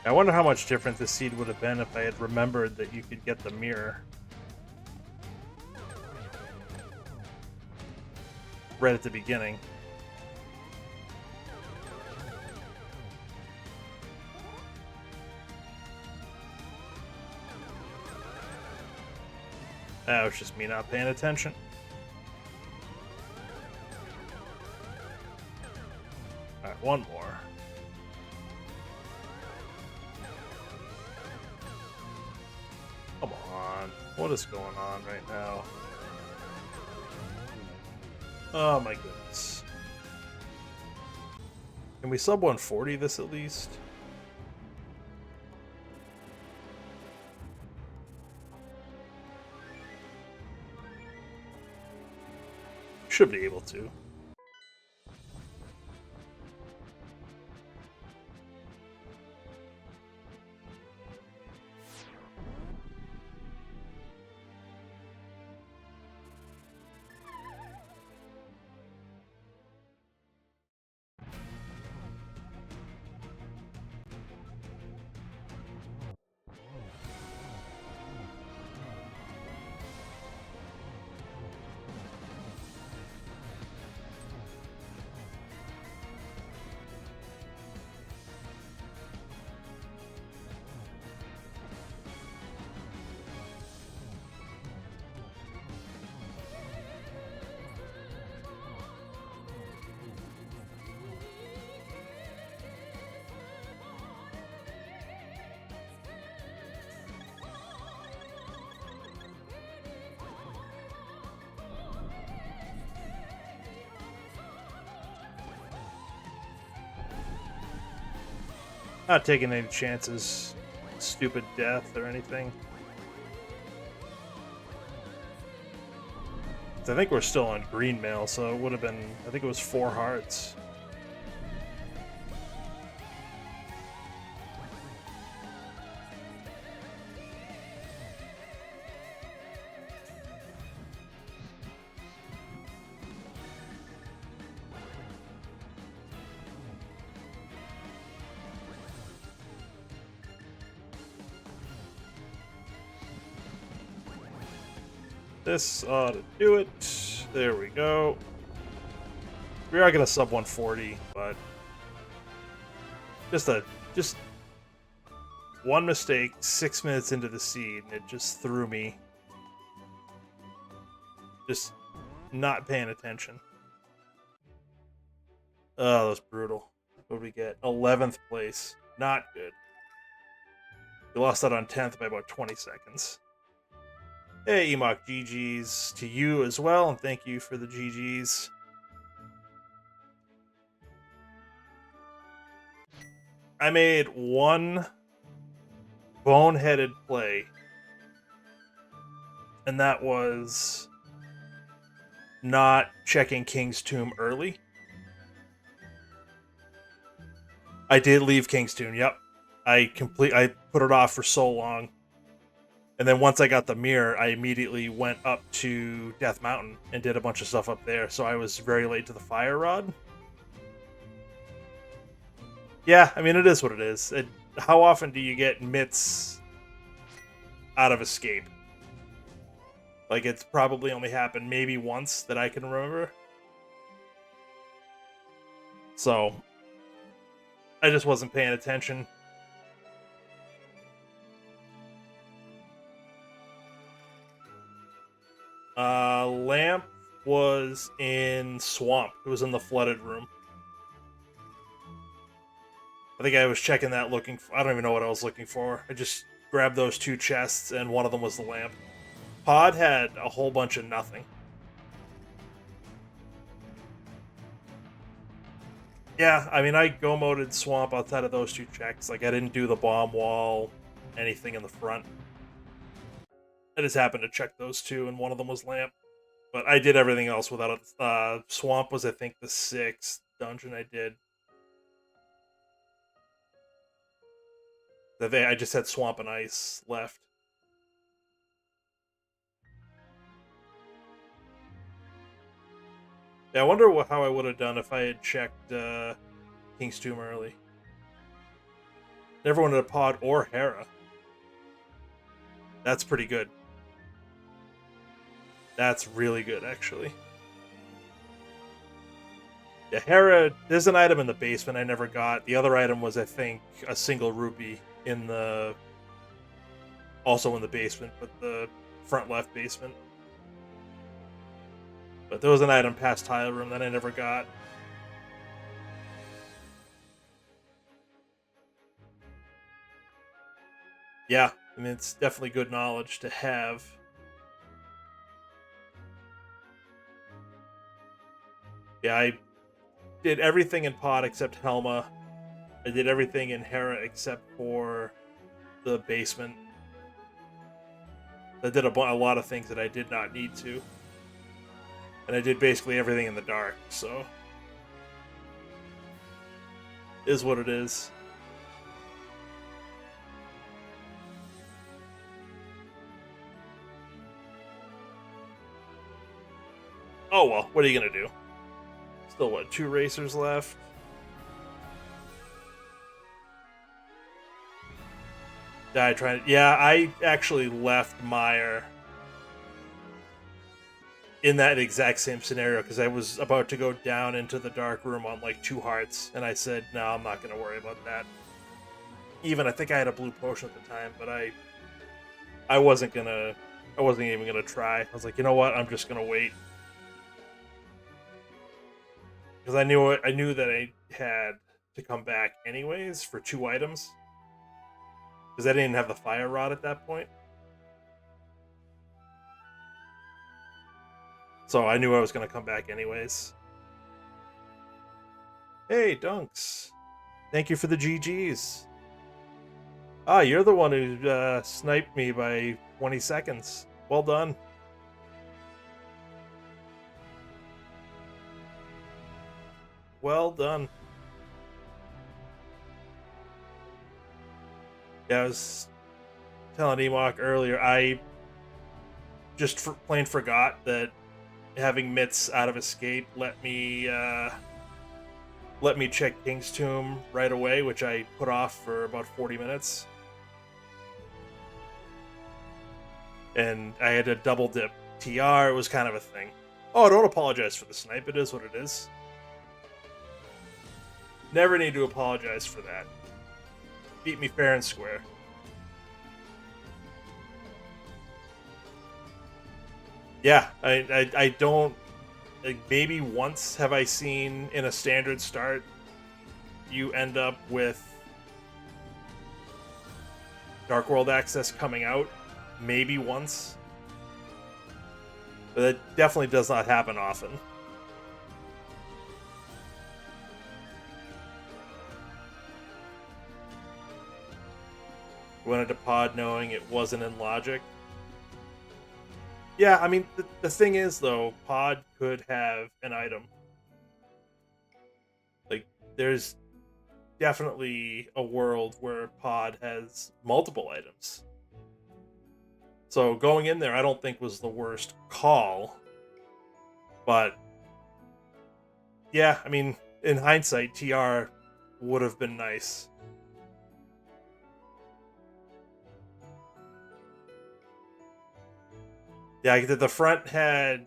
I wonder how much different this seed would have been if I had remembered that you could get the mirror right at the beginning. That was just me not paying attention. Alright, one more. Come on. What is going on right now? Oh my goodness. Can we sub 140 this at least? Should be able to. Not taking any chances, stupid death or anything. I think we're still on green mail, so it would have been, I think it was 4 hearts. This ought to do it. There we go. We are gonna sub 140, but just one mistake 6 minutes into the seed, and it just threw me. Just not paying attention. Oh, that was brutal. What did we get? 11th place. Not good. You lost out on 10th by about 20 seconds. Hey, Emok, GG's to you as well, and thank you for the GG's. I made one boneheaded play, and that was not checking King's Tomb early. I did leave King's Tomb, yep. I put it off for so long. And then once I got the mirror, I immediately went up to Death Mountain and did a bunch of stuff up there, so I was very late to the fire rod. Yeah, I mean, it is what it is. How often do you get mitts out of escape? Like, it's probably only happened maybe once that I can remember. So, I just wasn't paying attention. Lamp was in Swamp. It was in the flooded room. I think I was checking that looking for... I don't even know what I was looking for. I just grabbed those two chests, and one of them was the lamp. Pod had a whole bunch of nothing. Yeah, I mean, I go-moded Swamp outside of those two checks. Like, I didn't do the bomb wall, anything in the front. I just happened to check those two, and one of them was Lamp. But I did everything else without it. Swamp was, I think, the 6th dungeon I did. I just had Swamp and Ice left. Yeah, I wonder how I would have done if I had checked King's Tomb early. Never wanted a Pod or Hera. That's pretty good. That's really good, actually. Yeah, Hera, there's an item in the basement I never got. The other item was, I think, a single rupee in the... Also in the basement, but the front left basement. But there was an item past Tile Room that I never got. Yeah, I mean, it's definitely good knowledge to have. Yeah, I did everything in Pod except Helma. I did everything in Hera except for the basement. I did a lot of things that I did not need to. And I did basically everything in the dark, so... Is what it is. Oh well, what are you gonna do? Still, what, 2 racers left? Yeah, I actually left Meyer in that exact same scenario because I was about to go down into the dark room on like 2 hearts, and I said, no, I'm not going to worry about that. I think I had a blue potion at the time, but I wasn't even gonna try. I was like, you know what, I'm just gonna wait. Because I knew that I had to come back anyways for 2 items. Because I didn't have the fire rod at that point. So I knew I was going to come back anyways. Hey, Dunks. Thank you for the GGs. Ah, you're the one who sniped me by 20 seconds. Well done. Well done. Yeah, I was telling Emok earlier, I just plain forgot that having mitts out of escape let me check King's Tomb right away, which I put off for about 40 minutes. And I had to double dip TR. It was kind of a thing. Oh, don't apologize for the snipe. It is what it is. Never need to apologize for that. Beat me fair and square. Yeah, I don't... Like, maybe once have I seen in a standard start you end up with Dark World access coming out, maybe once. But it definitely does not happen often. Went into pod knowing it wasn't in logic. Yeah, I mean, the thing is, though, pod could have an item. Like, there's definitely a world where pod has multiple items. So going in there, I don't think was the worst call. But yeah, I mean, in hindsight, TR would have been nice. Yeah, the front had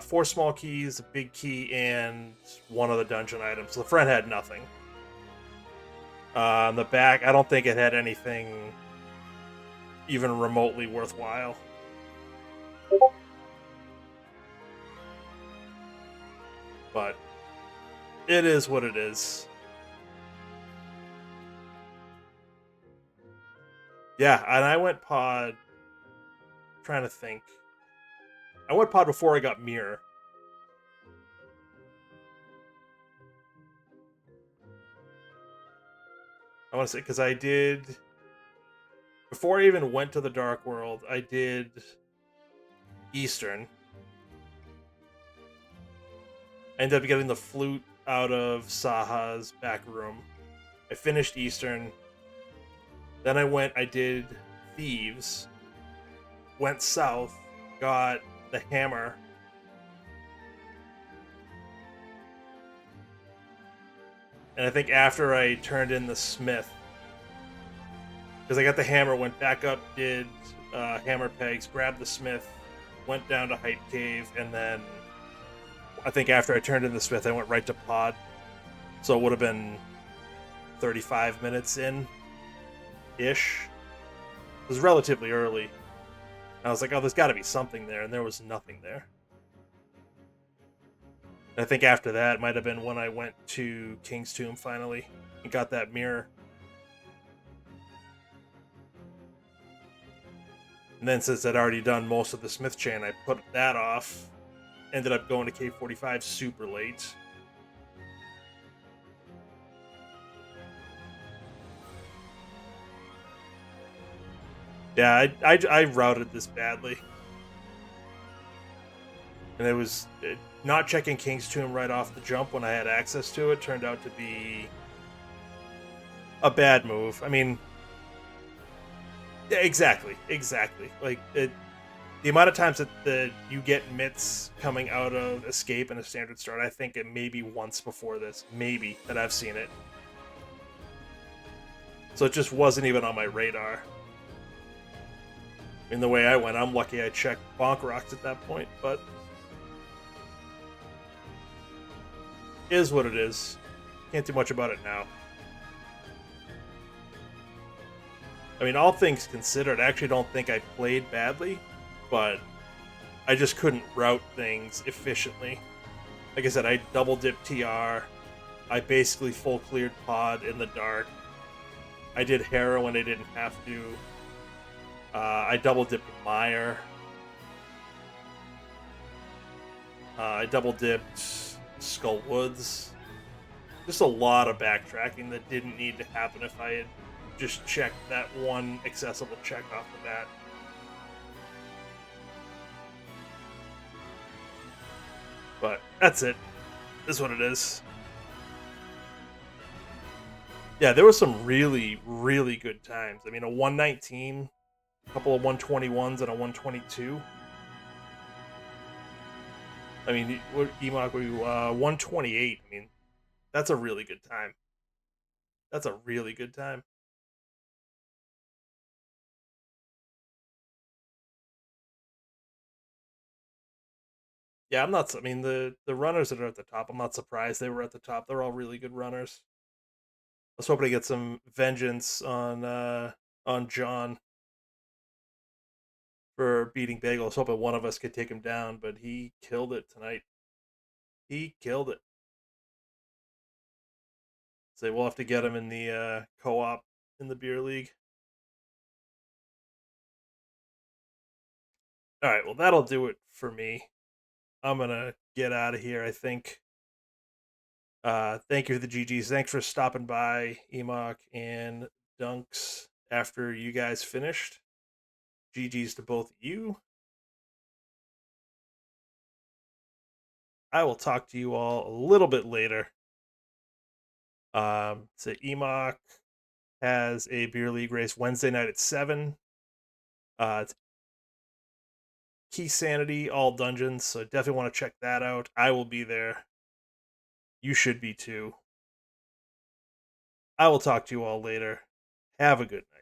4 small keys, a big key, and one of the dungeon items. So the front had nothing. On the back, I don't think it had anything even remotely worthwhile. But it is what it is. Yeah, and I went pod. Trying to think. I went pod before I got mirror. I want to say because I did before I even went to the Dark World. I did Eastern. I ended up getting the flute out of Saha's back room. I finished Eastern. Then I did Thieves. Went south, got the hammer. And I think after I turned in the smith, because I got the hammer, went back up, did hammer pegs, grabbed the smith, went down to Hype Cave, and then I think after I turned in the smith, I went right to pod. So it would have been 35 minutes in ish. It was relatively early. And I was like, oh, there's got to be something there, and there was nothing there. And I think after that might have been when I went to King's Tomb finally and got that mirror. And then since I'd already done most of the Smith chain, I put that off. Ended up going to K45 super late. Yeah, I routed this badly. And it was not checking King's Tomb right off the jump when I had access to it turned out to be a bad move. I mean, yeah, exactly. Like the amount of times that you get mitts coming out of escape in a standard start, I think it may be once before this, maybe that I've seen it. So it just wasn't even on my radar. In the way I went, I'm lucky I checked Bonk Rocks at that point, but is what it is. Can't do much about it now. I mean, all things considered, I actually don't think I played badly, but I just couldn't route things efficiently. Like I said, I double dipped TR. I basically full cleared pod in the dark. I did Hera when I didn't have to. I double dipped Meyer. I double dipped Skull Woods. Just a lot of backtracking that didn't need to happen if I had just checked that one accessible check off the bat. But that's it. This is what it is. Yeah, there were some really, really good times. I mean, a 119, a couple of 121s, and a 122. I mean, what Emok were you? 128. I mean, that's a really good time. That's a really good time. Yeah, I'm not. I mean, the runners that are at the top, I'm not surprised they were at the top. They're all really good runners. I was hoping to get some vengeance on John for beating Bagel. I was hoping one of us could take him down, but he killed it tonight. He killed it. So we'll have to get him in the co-op in the beer league. All right, well, that'll do it for me. I'm gonna get out of here, I think. Thank you for the GGs. Thanks for stopping by, Emok and Dunks, after you guys finished. GGs to both of you. I will talk to you all a little bit later. So Emok has a beer league race Wednesday night at 7. It's Key Sanity, all dungeons, so definitely want to check that out. I will be there. You should be too. I will talk to you all later. Have a good night.